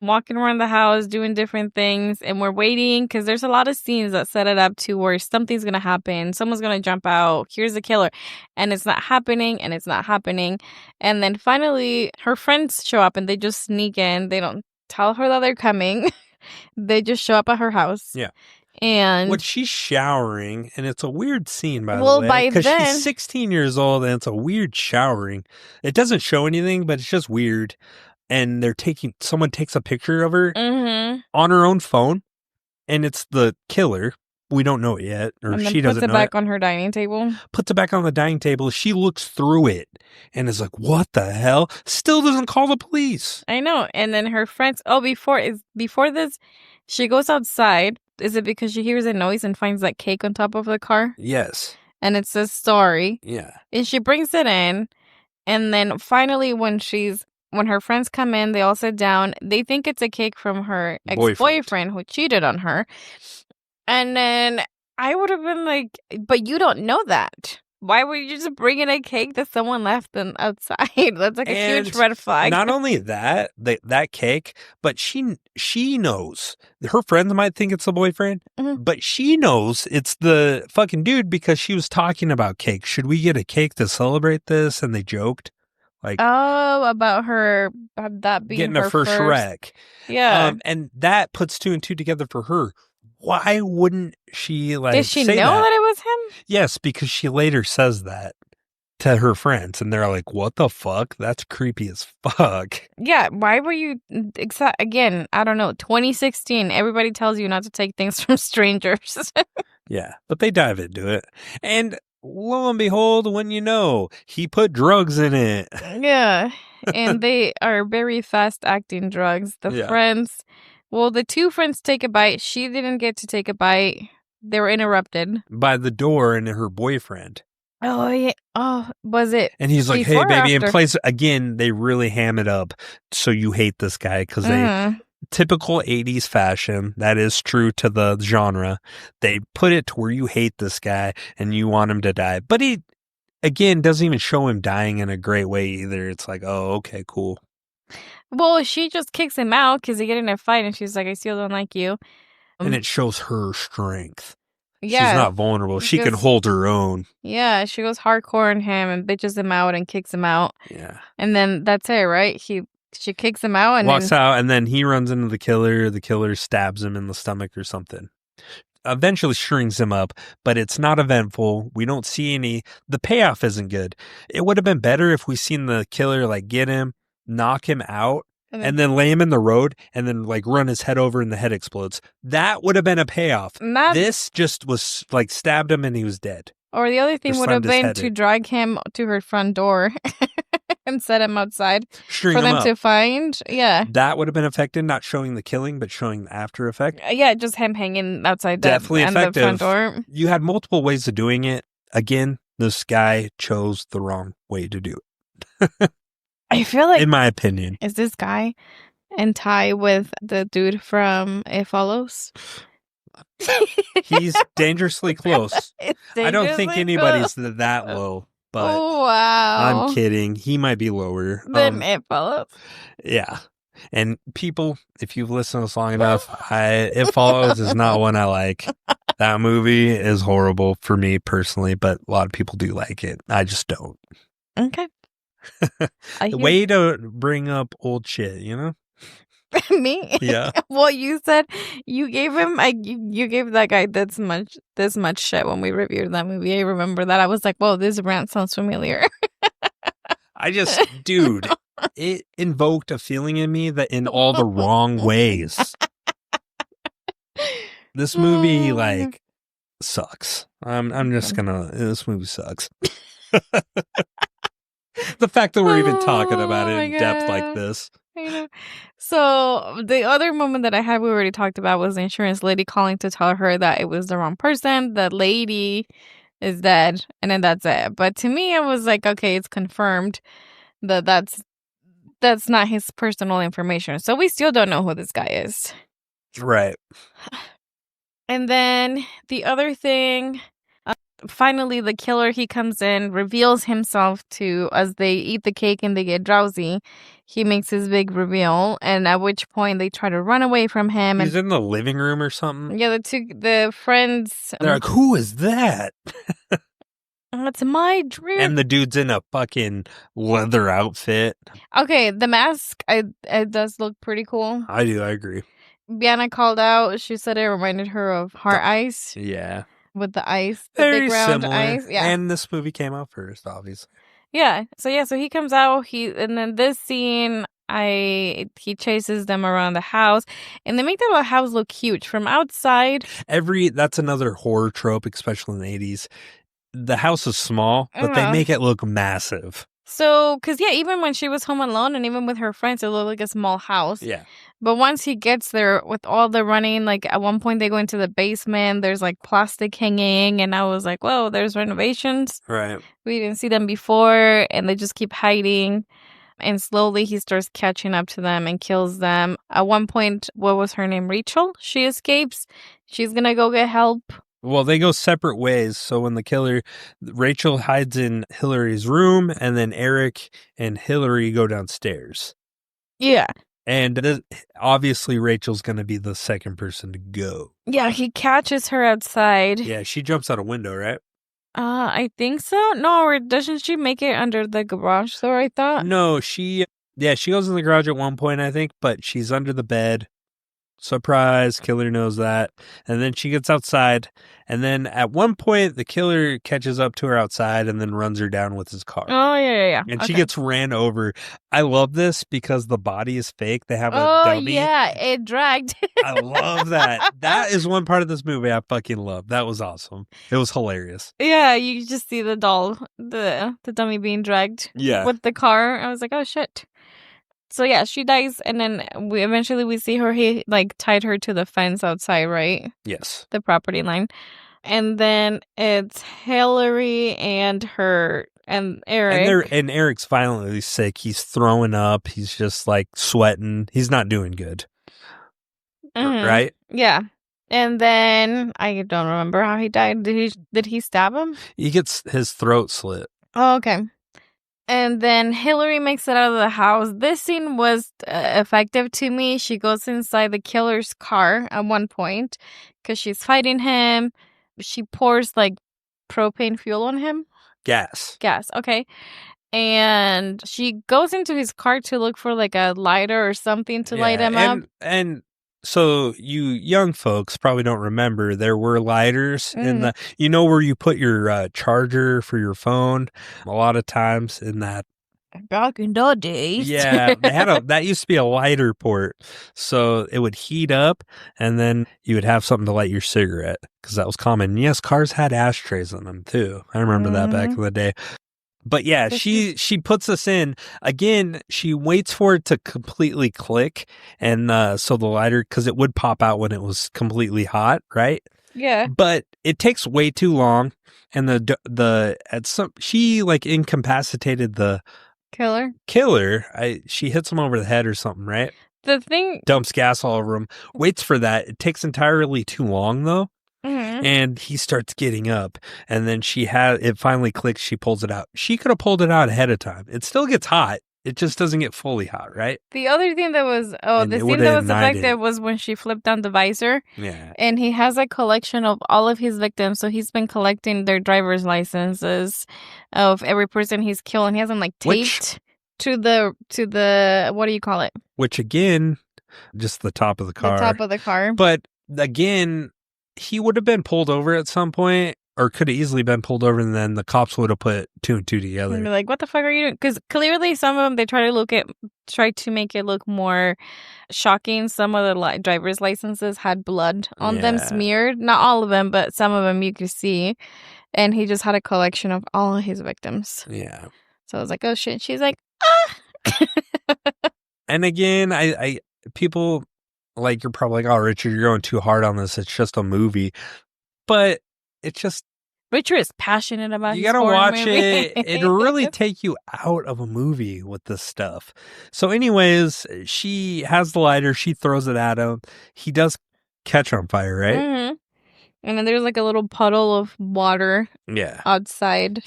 walking around the house, doing different things. And we're waiting because there's a lot of scenes that set it up to where something's going to happen. Someone's going to jump out. Here's the killer. And it's not happening. And it's not happening. And then finally her friends show up and they just sneak in. They don't tell her that they're coming. They just show up at her house. Yeah. And she's showering, and it's a weird scene, by the way. by because then she's 16 years old, and it's a weird showering. It doesn't show anything, but it's just weird. And someone takes a picture of her on her own phone, and it's the killer. We don't know it yet, or And then she puts doesn't it know back it. on her dining table. Puts it back on the dining table. She looks through it and is like, what the hell? Still doesn't call the police. I know. And then her friends, before this, she goes outside. Is it because she hears a noise and finds that cake on top of the car? Yes. And it says sorry. Yeah. And she brings it in. And then finally, when her friends come in, they all sit down. They think it's a cake from her ex-boyfriend who cheated on her. And then I would have been like, but you don't know that. Why would you just bring in a cake that someone left outside? That's like a huge red flag. Not only that cake, but she knows. Her friends might think it's the boyfriend, but she knows it's the fucking dude because she was talking about cake. Should we get a cake to celebrate this? And they joked. Like, about that being getting her a first wreck. Yeah. And that puts two and two together for her. Why wouldn't she Did she say know that it was him? Yes, because she later says that to her friends, and they're like, "What the fuck? That's creepy as fuck." Yeah, why were you? Again, I don't know. 2016. Everybody tells you not to take things from strangers. Yeah, but they dive into it, and lo and behold, when you know, he put drugs in it. Yeah, and they are very fast-acting drugs. The friends. Well, the two friends take a bite. She didn't get to take a bite. They were interrupted. By the door and her boyfriend. Oh, yeah. Oh, was it? And he's like, hey, baby. And plays, again, they really ham it up. So you hate this guy because they, typical 80s fashion, that is true to the genre. They put it to where you hate this guy and you want him to die. But he, again, doesn't even show him dying in a great way either. It's like, oh, okay, cool. Well, she just kicks him out because they get in a fight and she's like, I still don't like you. And it shows her strength. Yeah. She's not vulnerable. She can hold her own. Yeah, she goes hardcore on him and bitches him out and kicks him out. Yeah. And then that's it, right? She kicks him out and walks out, and then he runs into the killer. The killer stabs him in the stomach or something. Eventually shrinks him up, but it's not eventful. We don't see any. The payoff isn't good. It would have been better if we seen the killer get him, knock him out, and then lay him in the road and then run his head over and the head explodes. That would have been a payoff. This just was stabbed him and he was dead. Or the other thing would have been to drag him to her front door and set him outside for them to find. Yeah. That would have been effective, not showing the killing, but showing the after effect. Yeah, just him hanging outside Definitely effective. The front door. You had multiple ways of doing it. Again, this guy chose the wrong way to do it. I feel like, in my opinion, is this guy in tie with the dude from It Follows? He's dangerously close. I don't think anybody's that low, but wow. I'm kidding. He might be lower than It Follows. Yeah. And people, if you've listened to us long enough, It Follows is not one I like. That movie is horrible for me personally, but a lot of people do like it. I just don't. Okay. The way to bring up old shit, you know? Me? Yeah. Well, you said you gave him you gave that guy this much shit when we reviewed that movie. I remember that. I was like, whoa, this rant sounds familiar. Dude, it invoked a feeling in me that in all the wrong ways. This movie sucks. I'm just this movie sucks. The fact that we're even talking about it in depth like this. I know. So the other moment that I had, we already talked about, was the insurance lady calling to tell her that it was the wrong person. The lady is dead, and then that's it. But to me, I was like, okay, it's confirmed that that's not his personal information. So we still don't know who this guy is. Right. And then the other thing, finally, the killer, he comes in, reveals himself as they eat the cake and they get drowsy. He makes his big reveal, and at which point they try to run away from him. He's in the living room or something. Yeah, the friends. They're like, who is that? It's my dream. And the dude's in a fucking leather outfit. Okay, the mask, it does look pretty cool. I agree. Vienna called out. She said it reminded her of Heart Ice. Yeah. With the ice, the very big round similar. ice. Yeah. And this movie came out first, obviously. Yeah. So he comes out. And then this scene, he chases them around the house, and they make the house look huge from outside. That's another horror trope, especially in the 80s. The house is small, but they Uh. make it look massive. So, because even when she was home alone and even with her friends, it looked like a small house. Yeah. But once he gets there with all the running, like at one point they go into the basement, there's like plastic hanging, and I was like, whoa, there's renovations. Right. We didn't see them before, and they just keep hiding. And slowly he starts catching up to them and kills them. At one point, what was her name? Rachel? She escapes. She's gonna go get help. Well, they go separate ways. So when Rachel hides in Hillary's room, and then Eric and Hillary go downstairs. Yeah. And obviously Rachel's going to be the second person to go. Yeah, he catches her outside. Yeah, she jumps out a window, right? I think so. No, or doesn't she make it under the garage door, I thought? No, she goes in the garage at one point, I think, but she's under the bed. Surprise, killer knows that. And then she gets outside, and then at one point the killer catches up to her outside and then runs her down with his car. Oh, yeah. And she gets ran over. I love this because the body is fake. They have a dummy. Oh, yeah, it dragged. I love that. That is one part of this movie I fucking love. That was awesome. It was hilarious. Yeah, you just see the doll, the dummy being dragged with the car. I was like, oh, shit. So, yeah, she dies, and then we see her, he, like, tied her to the fence outside, right? Yes. The property line. And then it's Hillary and Eric. And Eric's violently sick. He's throwing up. He's just, like, sweating. He's not doing good. Mhm. Right? Yeah. And then, I don't remember how he died. Did he stab him? He gets his throat slit. Oh, okay. And then Hillary makes it out of the house. This scene was effective to me. She goes inside the killer's car at one point because she's fighting him. She pours like propane fuel on him. Gas. Okay. And she goes into his car to look for like a lighter or something to light him up. And so you young folks probably don't remember there were lighters in the, where you put your charger for your phone. A lot of times in that. Back in the days. Yeah, that used to be a lighter port. So it would heat up and then you would have something to light your cigarette because that was common. Yes, cars had ashtrays on them too. I remember that back in the day. But yeah, she puts us in. Again, she waits for it to completely click. And so the lighter, because it would pop out when it was completely hot, right? Yeah. But it takes way too long. And she like incapacitated the killer. She hits him over the head or something, right? The thing. Dumps gas all over him. Waits for that. It takes entirely too long though. Mm-hmm. And he starts getting up, and then it finally clicks. She pulls it out. She could have pulled it out ahead of time. It still gets hot. It just doesn't get fully hot, right? The other thing that was, the scene that was effective was when she flipped down the visor. Yeah. And he has a collection of all of his victims. So he's been collecting their driver's of every person he's killed. And he has them like taped to the, what do you call it? Which again, just the top of the car. The top of the car. But again, he would have been pulled over at some point, or could have easily been pulled over, and then the cops would have put two and two together. And be like, what the fuck are you doing? Because clearly some of them, they try to make it look more shocking. Some of the driver's licenses had blood on them smeared. Not all of them, but some of them you could see. And he just had a collection of all of his victims. Yeah. So I was like, oh shit. She's like, ah! And again, I people... Like, you're probably like, oh, Richard, you're going too hard on this. It's just a movie. But it's just... Richard is passionate about you his gotta watch movie. it. It'll really take you out of a movie with this stuff. So anyways, she has the lighter. She throws it at him. He does catch on fire, right? Mm-hmm. And then there's like a little puddle of water outside.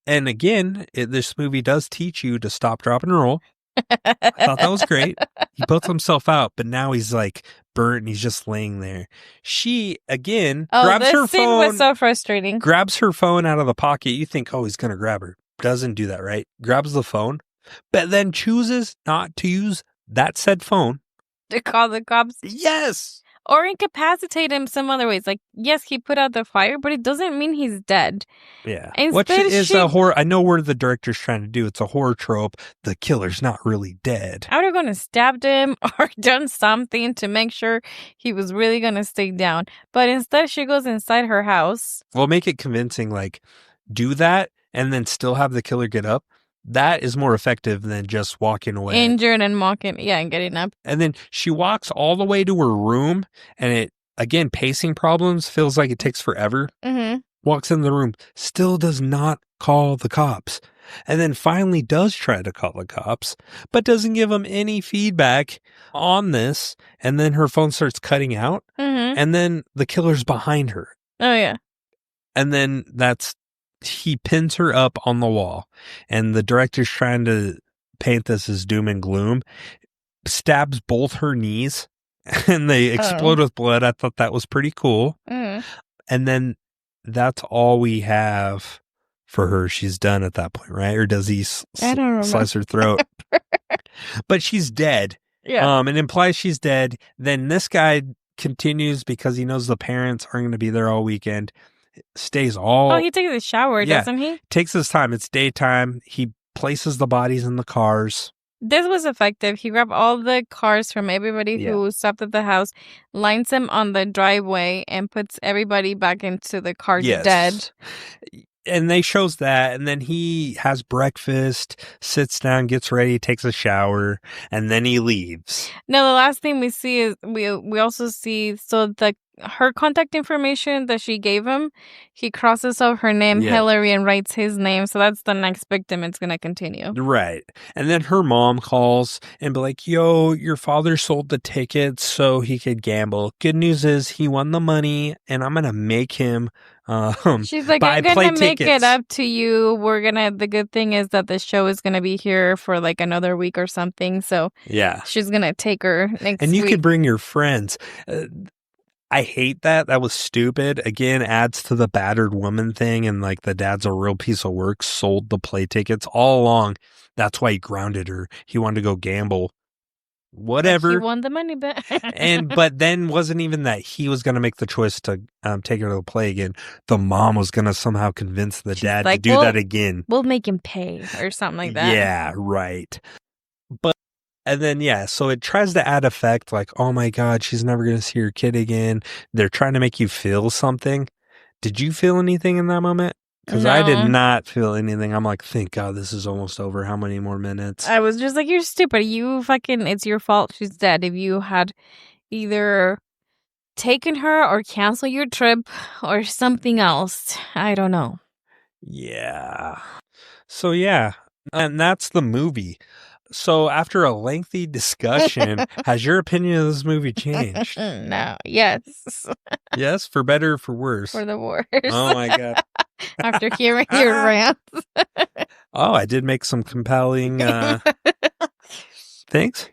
And again, this movie does teach you to stop, drop, and roll. I thought that was great. He puts himself out, but now he's like burnt and he's just laying there. She, again, grabs her phone. This scene was so frustrating. Grabs her phone out of the pocket. You think, oh, he's going to grab her. Doesn't do that, right? Grabs the phone, but then chooses not to use that said phone to call the cops. Yes. Or incapacitate him some other ways. Like, yes, he put out the fire, but it doesn't mean he's dead. Yeah. Instead, Which is a horror. I know where the director's trying to do. It's a horror trope. The killer's not really dead. I would have gone and stabbed him or done something to make sure he was really going to stay down. But instead, she goes inside her house. Well, make it convincing, like, do that and then still have the killer get up. That is more effective than just walking away. Injured and walking, and getting up. And then she walks all the way to her room, and it, again, pacing problems, feels like it takes forever. Mm-hmm. Walks in the room, still does not call the cops. And then finally does try to call the cops, but doesn't give them any feedback on this. And then her phone starts cutting out, and then the killer's behind her. Oh, yeah. And then he pins her up on the wall, and the director's trying to paint this as doom and gloom, stabs both her knees, and they explode with blood. I thought that was pretty cool. And then that's all we have for her. She's done at that point, right? Or does he slice her throat? But she's dead. Yeah. It implies she's dead. Then this guy continues because he knows the parents aren't going to be there all weekend. Stays all... Oh, he takes a shower, doesn't he? Takes his time. It's daytime. He places the bodies in the cars. This was effective. He grabbed all the cars from everybody who stopped at the house, lines them on the driveway, and puts everybody back into the car dead. And they shows that, and then he has breakfast, sits down, gets ready, takes a shower, and then he leaves. Now, the last thing we see is we also see her contact information that she gave him. He crosses off her name, Hillary, and writes his name. So that's the next victim. It's going to continue. Right. And then her mom calls and be like, yo, your father sold the tickets so he could gamble. Good news is he won the money, and I'm going to make him she's like, buy I'm going to make tickets. it up to you. The good thing is that the show is going to be here for like another week or something. So she's going to take her next week. And you could bring your friends. I hate that. That was stupid. Again, adds to the battered woman thing, and like the dad's a real piece of work, sold the play tickets all along. That's why he grounded her. He wanted to go gamble. Whatever. He won the money back. But then wasn't even that he was going to make the choice to take her to the play again. The mom was going to somehow convince the dad to do that again. We'll make him pay or something like that. Yeah, right. And then, so it tries to add effect like, oh my God, she's never going to see her kid again. They're trying to make you feel something. Did you feel anything in that moment? Because I did not feel anything. I'm like, thank God this is almost over. How many more minutes? I was just like, you're stupid. It's your fault she's dead. If you had either taken her or canceled your trip or something else. I don't know. Yeah. So, and that's the movie. So after a lengthy discussion, has your opinion of this movie changed? No. Yes. Yes? For better or for worse? For the worse. Oh, my God. After hearing your rants. Oh, I did make some compelling things.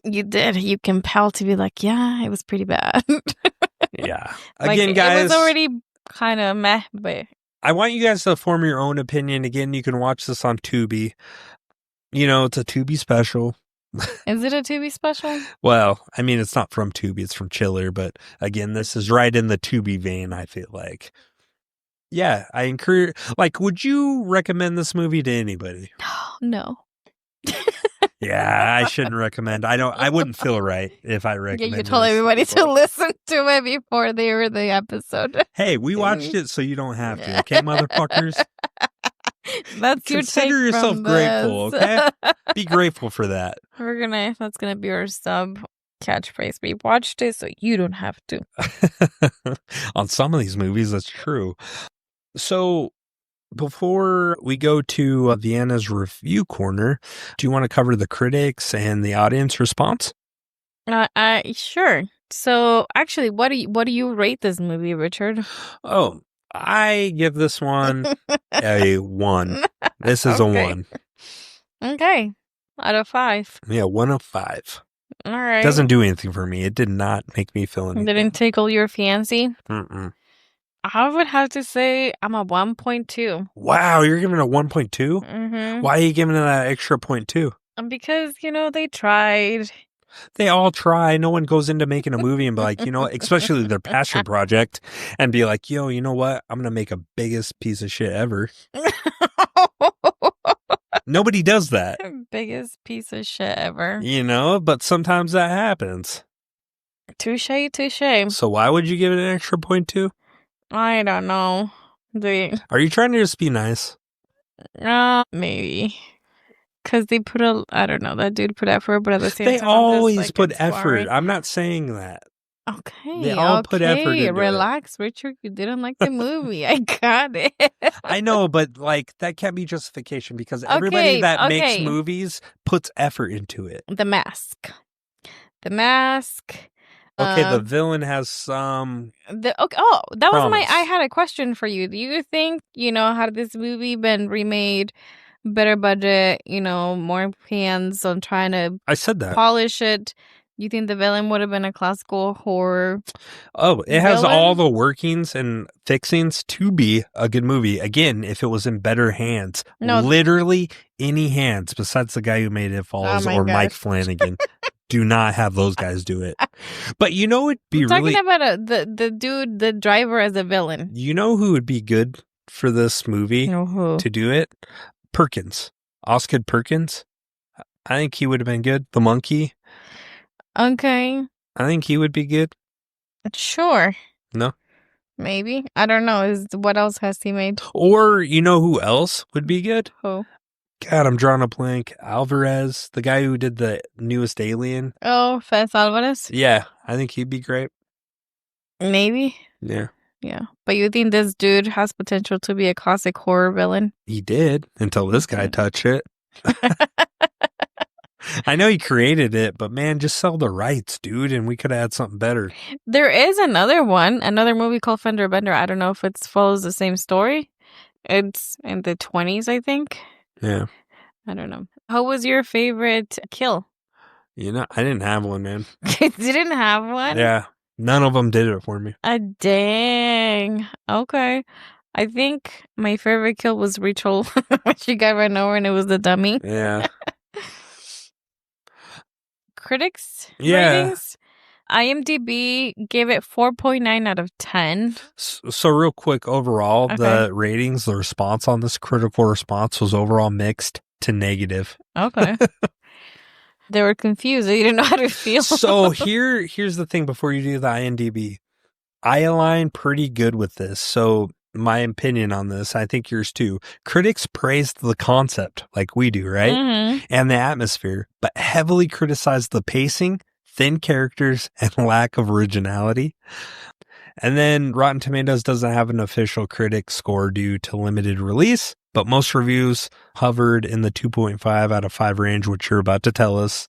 You did. You compelled to be like, yeah, it was pretty bad. Yeah. Again, guys. It was already kind of meh, but... I want you guys to form your own opinion. Again, you can watch this on Tubi. You know, it's a Tubi special. Is it a Tubi special? Well, I mean, it's not from Tubi, it's from Chiller, but again, this is right in the Tubi vein, I feel like. Yeah, I encourage, would you recommend this movie to anybody? No. Yeah, I shouldn't recommend. I wouldn't feel right if I recommended. Yeah, you told everybody to listen to it before they heard the episode. Hey, we watched it so you don't have to, okay, motherfuckers? That's your take. Consider yourself from grateful, this. okay? Be grateful for that. That's gonna be our sub catchphrase. We watched it so you don't have to. On some of these movies, that's true. So before we go to Vienna's review corner, do you want to cover the critics and the audience response? Sure. So actually, what do you rate this movie, Richard? Oh, I give this one a 1. This is a 1. Okay. Out of 5. Yeah, 1 of 5. All right. Doesn't do anything for me. It did not make me feel anything. Didn't tickle your fancy? Mm-mm. I would have to say I'm a 1.2. Wow, you're giving it a 1.2? Mm-hmm. Why are you giving it that extra 0.2? Because, they tried. They all try. No one goes into making a movie and be like, especially their passion project, and be like, yo, you know what? I'm gonna make a biggest piece of shit ever. Nobody does that. Biggest piece of shit ever. But sometimes that happens. Touche. So why would you give it an extra point two? I don't know. Are you trying to just be nice? Maybe. Because they I don't know, that dude put effort, but at the same They time, I'm just, always like, put inspiring. effort. I'm not saying that. Okay. They all put effort into it. Relax, Richard. You didn't like the movie. I got it. I know, but that can't be justification because everybody that makes movies puts effort into it. The Mask. Okay, the villain has some. That was promise. I had a question for you. Do you think, had this movie been remade, better budget, more hands on trying to I said that. polish it, you think the villain would have been a classical horror? Oh, it has all the workings and fixings to be a good movie. Again, if it was in better hands. No. Literally any hands besides the guy who made It Follows or God. Mike Flanagan. Do not have those guys do it. But it'd be talking about the dude, the driver as a villain. You know who would be good for this movie to do it? Perkins. Osgood Perkins. I think he would have been good. The monkey. Okay. I think he would be good. Sure. No? Maybe. I don't know. What else has he made? Or who else would be good? Who? God, I'm drawing a blank. Alvarez, the guy who did the newest Alien. Oh, Fez Alvarez? Yeah, I think he'd be great. Maybe. Yeah. Yeah. But you think this dude has potential to be a classic horror villain? He did, until this guy touched it. I know he created it, but man, just sell the rights, dude, and we could have had something better. There is another movie called Fender Bender. I don't know if it follows the same story. It's in the 20s, I think. Yeah. I don't know. How was your favorite kill? I didn't have one, man. You didn't have one? Yeah. None of them did it for me. Dang. Okay. I think my favorite kill was Rachel when she got run over and it was the dummy. Yeah. Critics ratings? IMDb gave it 4.9 out of 10. So real quick, overall, Okay. the ratings, the response on this critical response was overall mixed to negative. Okay. They were confused. They didn't know how to feel. So here's the thing before you do the IMDb. I align pretty good with this. So my opinion on this, I think yours too. Critics praised the concept like we do, right? Mm-hmm. And the atmosphere, but heavily criticized the pacing, thin characters, and lack of originality. And then Rotten Tomatoes doesn't have an official critic score due to limited release, but most reviews hovered in the 2.5 out of 5 range, which you're about to tell us.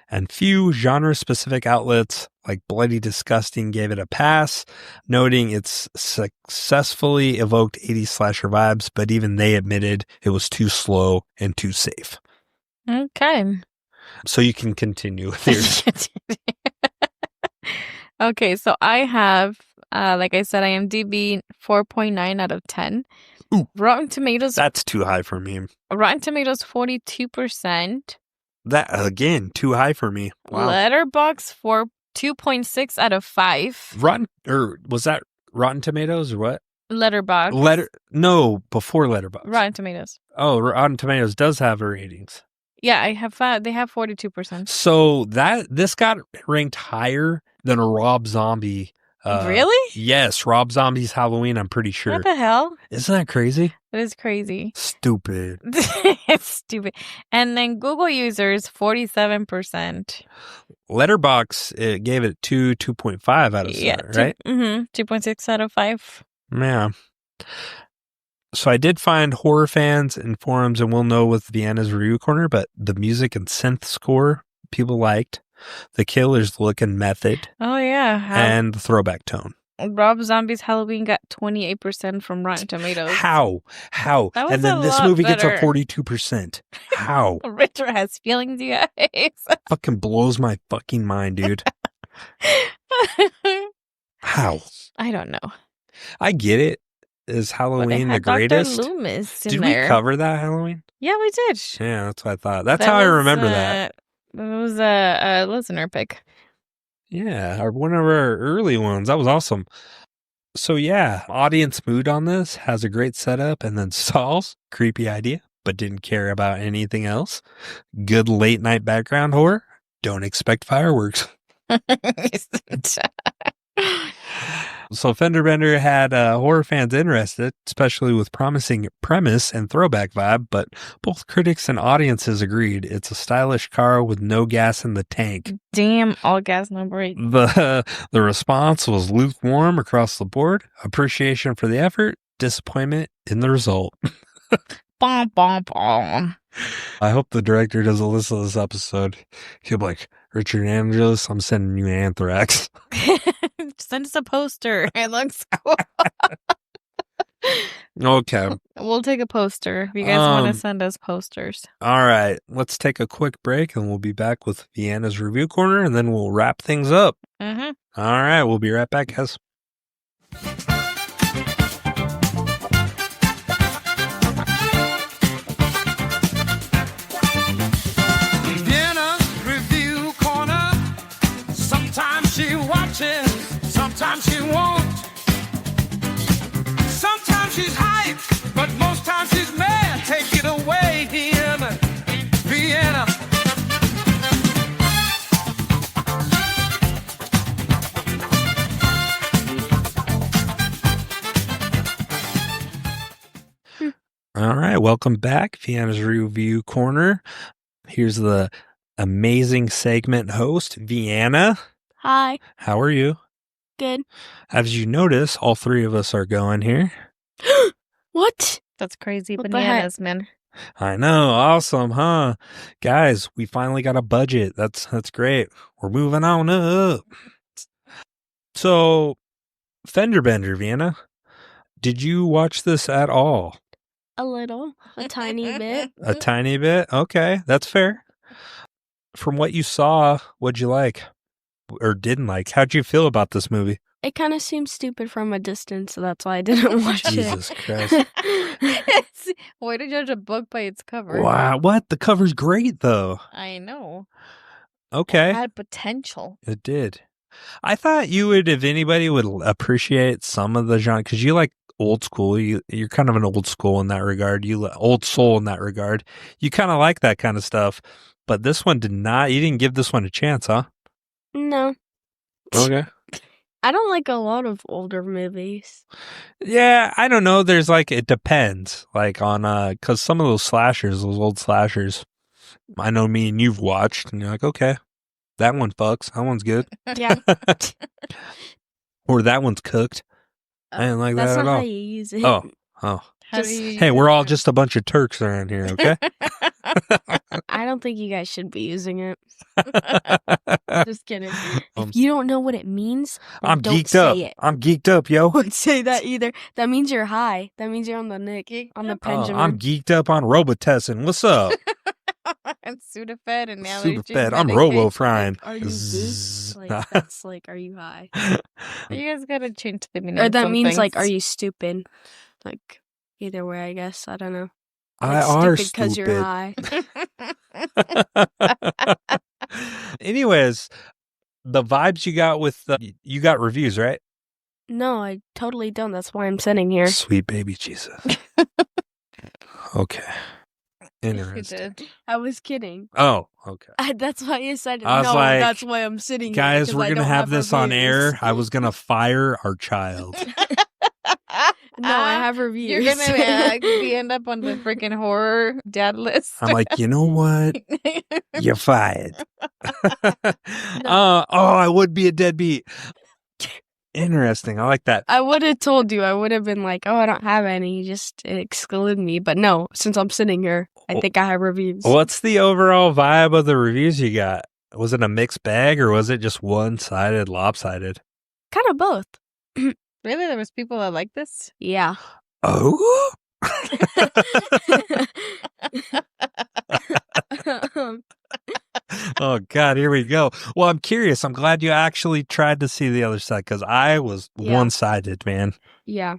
And few genre-specific outlets like Bloody Disgusting gave it a pass, noting it's successfully evoked 80s slasher vibes, but even they admitted it was too slow and too safe. Okay. So you can continue with yours. Okay, so I have, like I said, IMDb 4.9 out of 10. Ooh, Rotten Tomatoes. That's too high for me. Rotten Tomatoes 42%. That, again, too high for me. Wow. Letterboxd 2.6 out of 5. Was that Rotten Tomatoes or what? Letterboxd. No, before Letterboxd. Rotten Tomatoes. Oh, Rotten Tomatoes does have ratings. Yeah, I have. They have 42%. So this got ranked higher than a Rob Zombie. Really? Yes, Rob Zombie's Halloween, I'm pretty sure. What the hell? Isn't that crazy? It is crazy. Stupid. It's stupid. And then Google users, 47%. Letterboxd, it gave it 2.5 out of 7, right? 2.6 out of 5. Yeah. So I did find horror fans in forums, and we'll know with Vienna's review corner, but the music and synth score people liked. The killer's look and method. Oh, yeah. And the throwback tone. Rob Zombie's Halloween got 28% from Rotten Tomatoes. How? That was And then a this lot movie better. gets a 42%. How? Richard has feelings, you guys. Fucking blows my fucking mind, dude. How? I don't know. I get it. Is Halloween the greatest? Dr. Loomis in Did there. we cover that Halloween? Yeah, we did. Yeah, that's what I thought. That's how I remember that. was a listener pick. Yeah, one of our early ones. That was awesome. So yeah, audience mood on this has a great setup and then stalls. Creepy idea, but didn't care about anything else. Good late night background horror. Don't expect fireworks. So Fender Bender had horror fans interested, especially with promising premise and throwback vibe, but both critics and audiences agreed it's a stylish car with no gas in the tank. Damn, all gas, no brake. The response was lukewarm across the board. Appreciation for the effort, disappointment in the result. Bom, bom, bom. I hope the director doesn't listen to this episode. He'll be like, Richard Angeles, I'm sending you anthrax. Send us a poster. It looks cool. Okay. We'll take a poster if you guys want to send us posters. All right. Let's take a quick break and we'll be back with Vienna's Review Corner and then we'll wrap things up. Mm-hmm. All right. We'll be right back, guys. Vienna's Review Corner. Sometimes she watches, sometimes she won't. Sometimes she's hype, but most times she's mad. Take it away, Vienna. All right. Welcome back. Vienna's Review Corner. Here's the amazing segment host, Vienna. Hi. How are you? Good. As you notice, all three of us are going here. What? That's crazy What the heck? bananas, man. I know. Awesome, huh? Guys, we finally got a budget. That's great. We're moving on up. So, Fender Bender, Vienna, did you watch this at all? A little. A tiny bit. A tiny bit? Okay, that's fair. From what you saw, what'd you like? Or didn't like? How'd you feel about this movie? It kind of seemed stupid from a distance, so that's why I didn't watch Jesus it. Christ. Way to judge a book by its cover. Wow, what? The cover's great, though. I know. Okay. It had potential. It did. I thought you would, if anybody would appreciate some of the genre, because you like old school. You're kind of an old school in that regard. Old soul in that regard. You kind of like that kind of stuff. But this one did not. You didn't give this one a chance, huh? No. Okay. I don't like a lot of older movies. Yeah, I don't know. There's it depends. On, because some of those old slashers, I know me and you've watched, and you're like, okay, that one fucks. That one's good. Yeah. Or that one's cooked. I didn't like That's that at not all. how you use it. Oh. How do you Hey, use we're all it? just a bunch of Turks around here, okay? I don't think you guys should be using it. I'm Just kidding. If you don't know what it means, then don't geeked say up. it. I'm geeked up, yo. Don't say that either. That means you're high. That means you're on the on the Oh, pendulum. I'm geeked up on Robitussin. What's up? And Sudafed and allergy Sudafed. I'm medication. robo frying. Are you Zzz. goose? That's are you high? You guys gotta change the meaning. Or of that some means things. are you stupid? Either way, I guess. I don't know. I are stupid because you're high. Anyways, the vibes you got with you got reviews, right? No, I totally don't. That's why I'm sitting here. Sweet baby Jesus. Okay. You Interesting. did. I was kidding. Oh, okay. That's why you said I was no. like, That's why I'm sitting Guys, here. 'cause we're I going to don't have this on reviews. air. I was going to fire our child. No, I have reviews. You're gonna end up on the freaking horror dad list. I'm like, you know what? You're fired. I would be a deadbeat. Interesting. I like that. I would have told you. I would have been like, oh, I don't have any. Just exclude me. But no, since I'm sitting here, I think I have reviews. What's the overall vibe of the reviews you got? Was it a mixed bag or was it just one-sided, lopsided? Kind of both. Really? There was people that like this? Yeah. Oh? Oh, God, here we go. Well, I'm curious. I'm glad you actually tried to see the other side because I was one-sided, man. Yeah.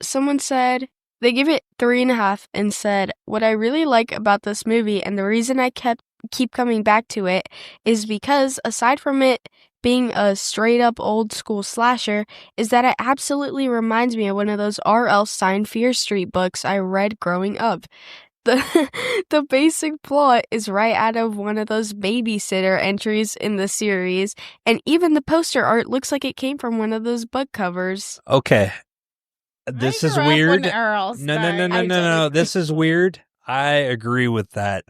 Someone said they give it 3.5 and said, what I really like about this movie and the reason I kept keep coming back to it is because, aside from it being a straight-up old-school slasher, is that it absolutely reminds me of one of those R.L. Stine Fear Street books I read growing up. The basic plot is right out of one of those babysitter entries in the series, and even the poster art looks like it came from one of those book covers. Okay. This is weird. No. This is weird. I agree with that.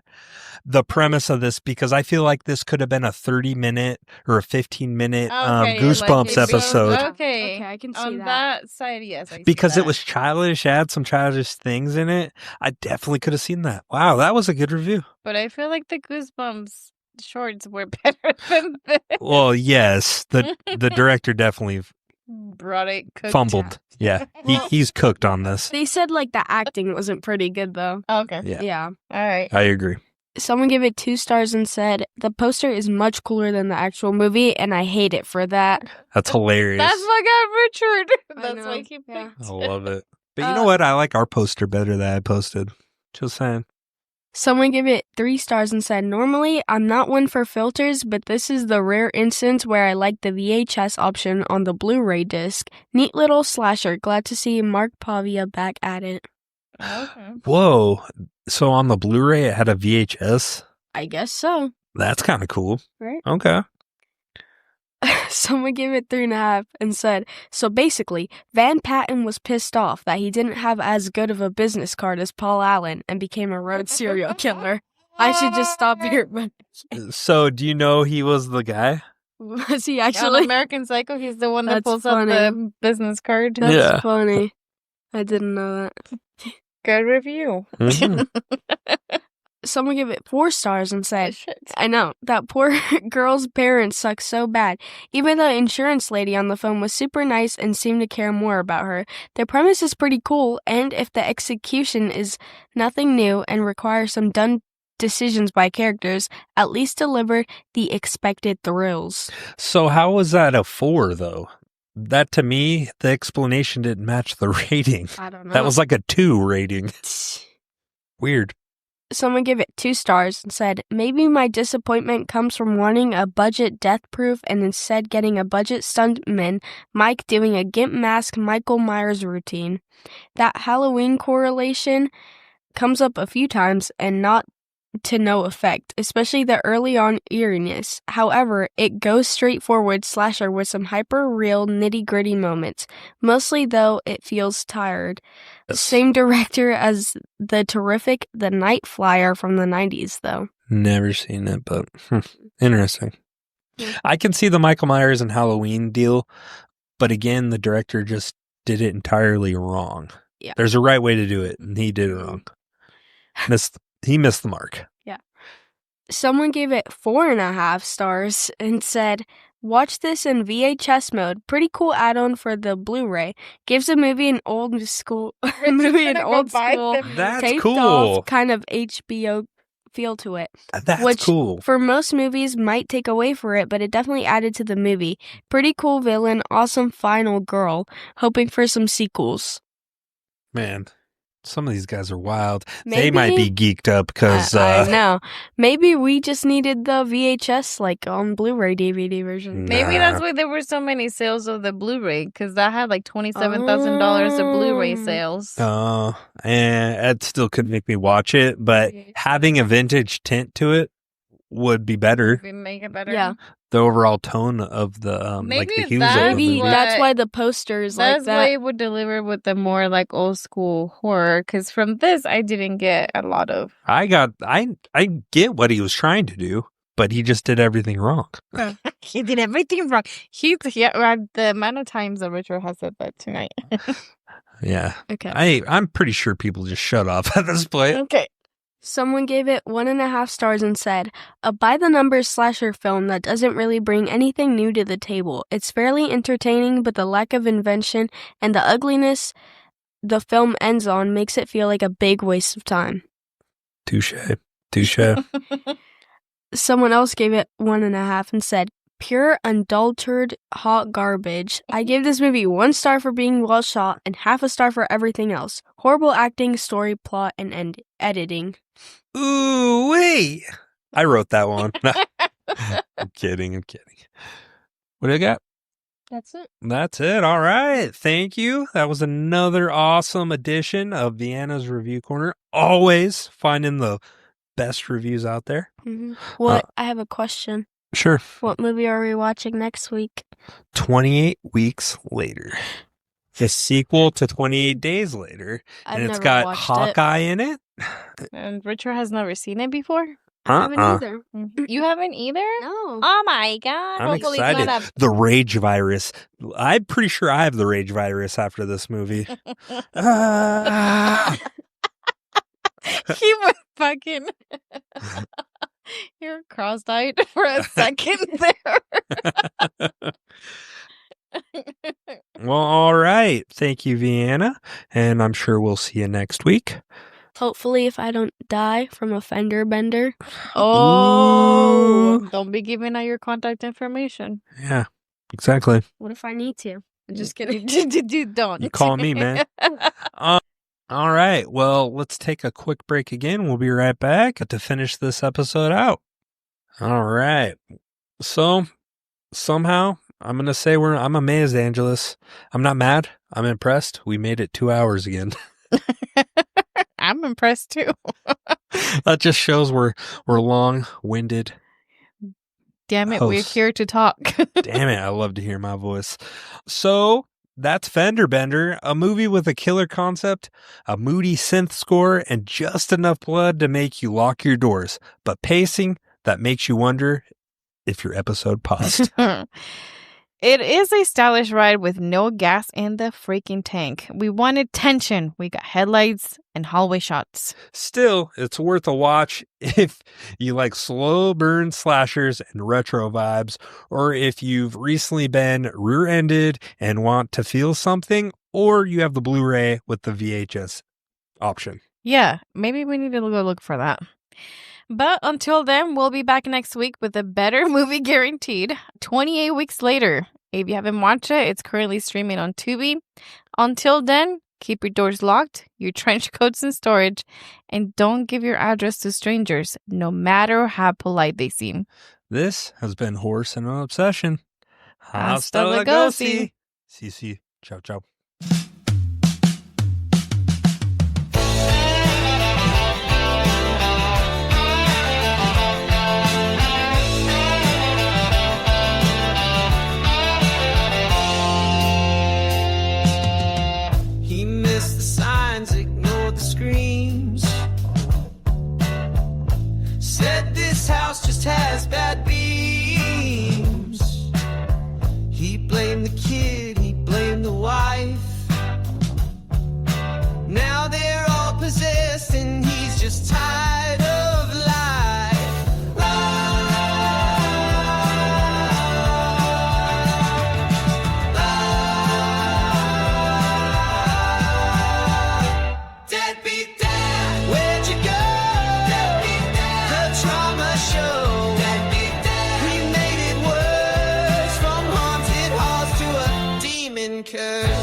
The premise of this, because I feel like this could have been a 30-minute or a 15-minute Goosebumps episode. Okay, I can see on that. that side, yes. I see Because that. it was childish, had some childish things in it. I definitely could have seen that. Wow, that was a good review. But I feel like the Goosebumps shorts were better than this. Well, yes, the director definitely Brought it cooked. fumbled. Yeah, he's cooked on this. They said like the acting wasn't pretty good though. Okay. Yeah, All right. I agree. Someone gave it 2 stars and said, the poster is much cooler than the actual movie, and I hate it for that. That's hilarious. That's my guy, Richard. I That's know, why he picked yeah. I love it. But you know what? I like our poster better that I posted. Just saying. Someone gave it 3 stars and said, normally, I'm not one for filters, but this is the rare instance where I like the VHS option on the Blu-ray disc. Neat little slasher. Glad to see Mark Pavia back at it. Okay. Whoa. So on the Blu-ray, it had a VHS? I guess so. That's kind of cool. Right? Okay. Someone gave it 3.5 and said, so basically, Van Patten was pissed off that he didn't have as good of a business card as Paul Allen and became a road serial killer. I should just stop here. So do you know he was the guy? Was he On actually? American Psycho, he's the one that That's pulls funny. up the business card. That's Yeah. funny. I didn't know that. Good review. Mhm. Someone gave it 4 stars and said, Shit. I know, that poor girl's parents suck so bad. Even the insurance lady on the phone was super nice and seemed to care more about her. The premise is pretty cool, and if the execution is nothing new and requires some done decisions by characters, at least deliver the expected thrills. So how was that a 4, though? That, to me, the explanation didn't match the rating. I don't know. That was like a 2 rating. Weird. Someone gave it 2 stars and said, maybe my disappointment comes from wanting a budget death proof and instead getting a budget stuntman, Mike doing a gimp mask Michael Myers routine. That Halloween correlation comes up a few times and not to no effect, especially the early on eeriness. However, it goes straightforward slasher with some hyper real nitty gritty moments. Mostly though, it feels tired. Yes. Same director as the terrific The Night Flyer from the 90s though. Never seen it, but interesting. Yeah. I can see the Michael Myers and Halloween deal, but again, the director just did it entirely wrong. Yeah. There's a right way to do it, and he did it wrong. He missed the mark. Someone gave it 4.5 stars and said, watch this in VHS mode. Pretty cool add-on for the Blu-ray. Gives the movie an old school That's taped cool. off kind of HBO feel to it. That's which cool. For most movies might take away for it, but it definitely added to the movie. Pretty cool villain, awesome final girl. Hoping for some sequels. Man, some of these guys are wild. They Maybe- might be geeked up because I know. Maybe we just needed the VHS like on Blu-ray DVD version. Maybe Nah. that's why there were so many sales of the Blu-ray, because that had like $27,000 of Blu-ray sales. and it still could make me watch it, but having a vintage tint to it would be better. We make it better. Yeah. The overall tone of the like Maybe the hues that's of the Maybe movie. what- that's why the poster is like That's why that. it would deliver with the more like old school horror. Because from this, I didn't get a lot of. I get what he was trying to do, but he just did everything wrong. He did everything wrong. The amount of times that Richard has said that tonight. Yeah. Okay. I'm pretty sure people just shut off at this point. Okay. Someone gave it 1.5 stars and said, a by-the-numbers slasher film that doesn't really bring anything new to the table. It's fairly entertaining, but the lack of invention and the ugliness the film ends on makes it feel like a big waste of time. Touche. Someone else gave it 1.5 and said, pure, unadulterated, hot garbage. I gave this movie 1 star for being well shot and 0.5 star for everything else. Horrible acting, story, plot, and editing. Ooh, wait. I wrote that one. I'm kidding. What do you got? That's it. That's it. All right. Thank you. That was another awesome edition of Vienna's Review Corner. Always finding the best reviews out there. Mm-hmm. What? I have a question. Sure. What movie are we watching next week? 28 Weeks Later. The sequel to 28 Days Later. I've and it's never got watched Hawkeye in it. And Richard has never seen it before? I haven't either. You haven't either? No. Oh my God. I'm Hopefully it's excited. not The Rage Virus. I'm pretty sure I have the Rage Virus after this movie. He was fucking. You're cross-eyed for a second there. Well, all right. Thank you, Vienna. And I'm sure we'll see you next week. Hopefully, if I don't die from a Fender Bender. Oh, don't be giving out your contact information. Yeah, exactly. What if I need to? I'm just kidding. Don't. You call me, man. All right. Well, let's take a quick break again. We'll be right back to finish this episode out. All right. So, somehow, I'm going to say I'm amazed, Angelus. I'm not mad. I'm impressed. We made it 2 hours again. I'm impressed too. That just shows we're long-winded. Damn it, hosts. we're here to talk. Damn it, I love to hear my voice. So, that's Fender Bender, a movie with a killer concept, a moody synth score, and just enough blood to make you lock your doors, but pacing that makes you wonder if your episode paused. It is a stylish ride with no gas in the freaking tank. We wanted tension. We got headlights and hallway shots. Still, it's worth a watch if you like slow burn slashers and retro vibes, or if you've recently been rear-ended and want to feel something, or you have the Blu-ray with the VHS option. Yeah, maybe we need to go look for that. But until then, we'll be back next week with a better movie guaranteed. 28 weeks later. If you haven't watched it, it's currently streaming on Tubi. Until then, keep your doors locked, your trench coats in storage, and don't give your address to strangers, no matter how polite they seem. This has been Horse and an Obsession. Hasta lugosi. See. Ciao, ciao. He missed the signs, ignored the screams. Said this house just has bad beams. He blamed the kid, he blamed the wife. Now they're all possessed and he's just tired of life. Deadbeat dad, where'd you go? Deadbeat dad, the trauma show. Deadbeat dad, he made it worse, from haunted halls to a demon curse.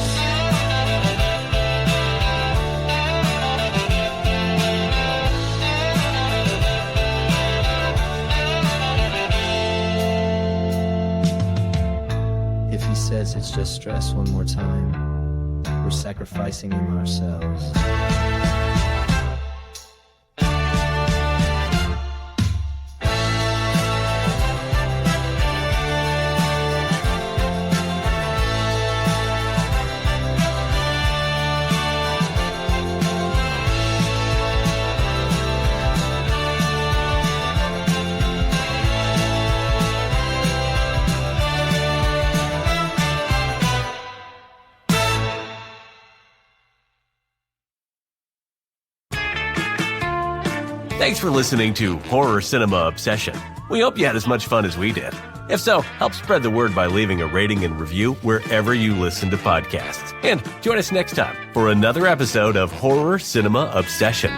If he says it's just stress one more time, we're sacrificing him ourselves. Thanks for listening to Horror Cinema Obsession. We hope you had as much fun as we did. If so, help spread the word by leaving a rating and review wherever you listen to podcasts. And join us next time for another episode of Horror Cinema Obsession.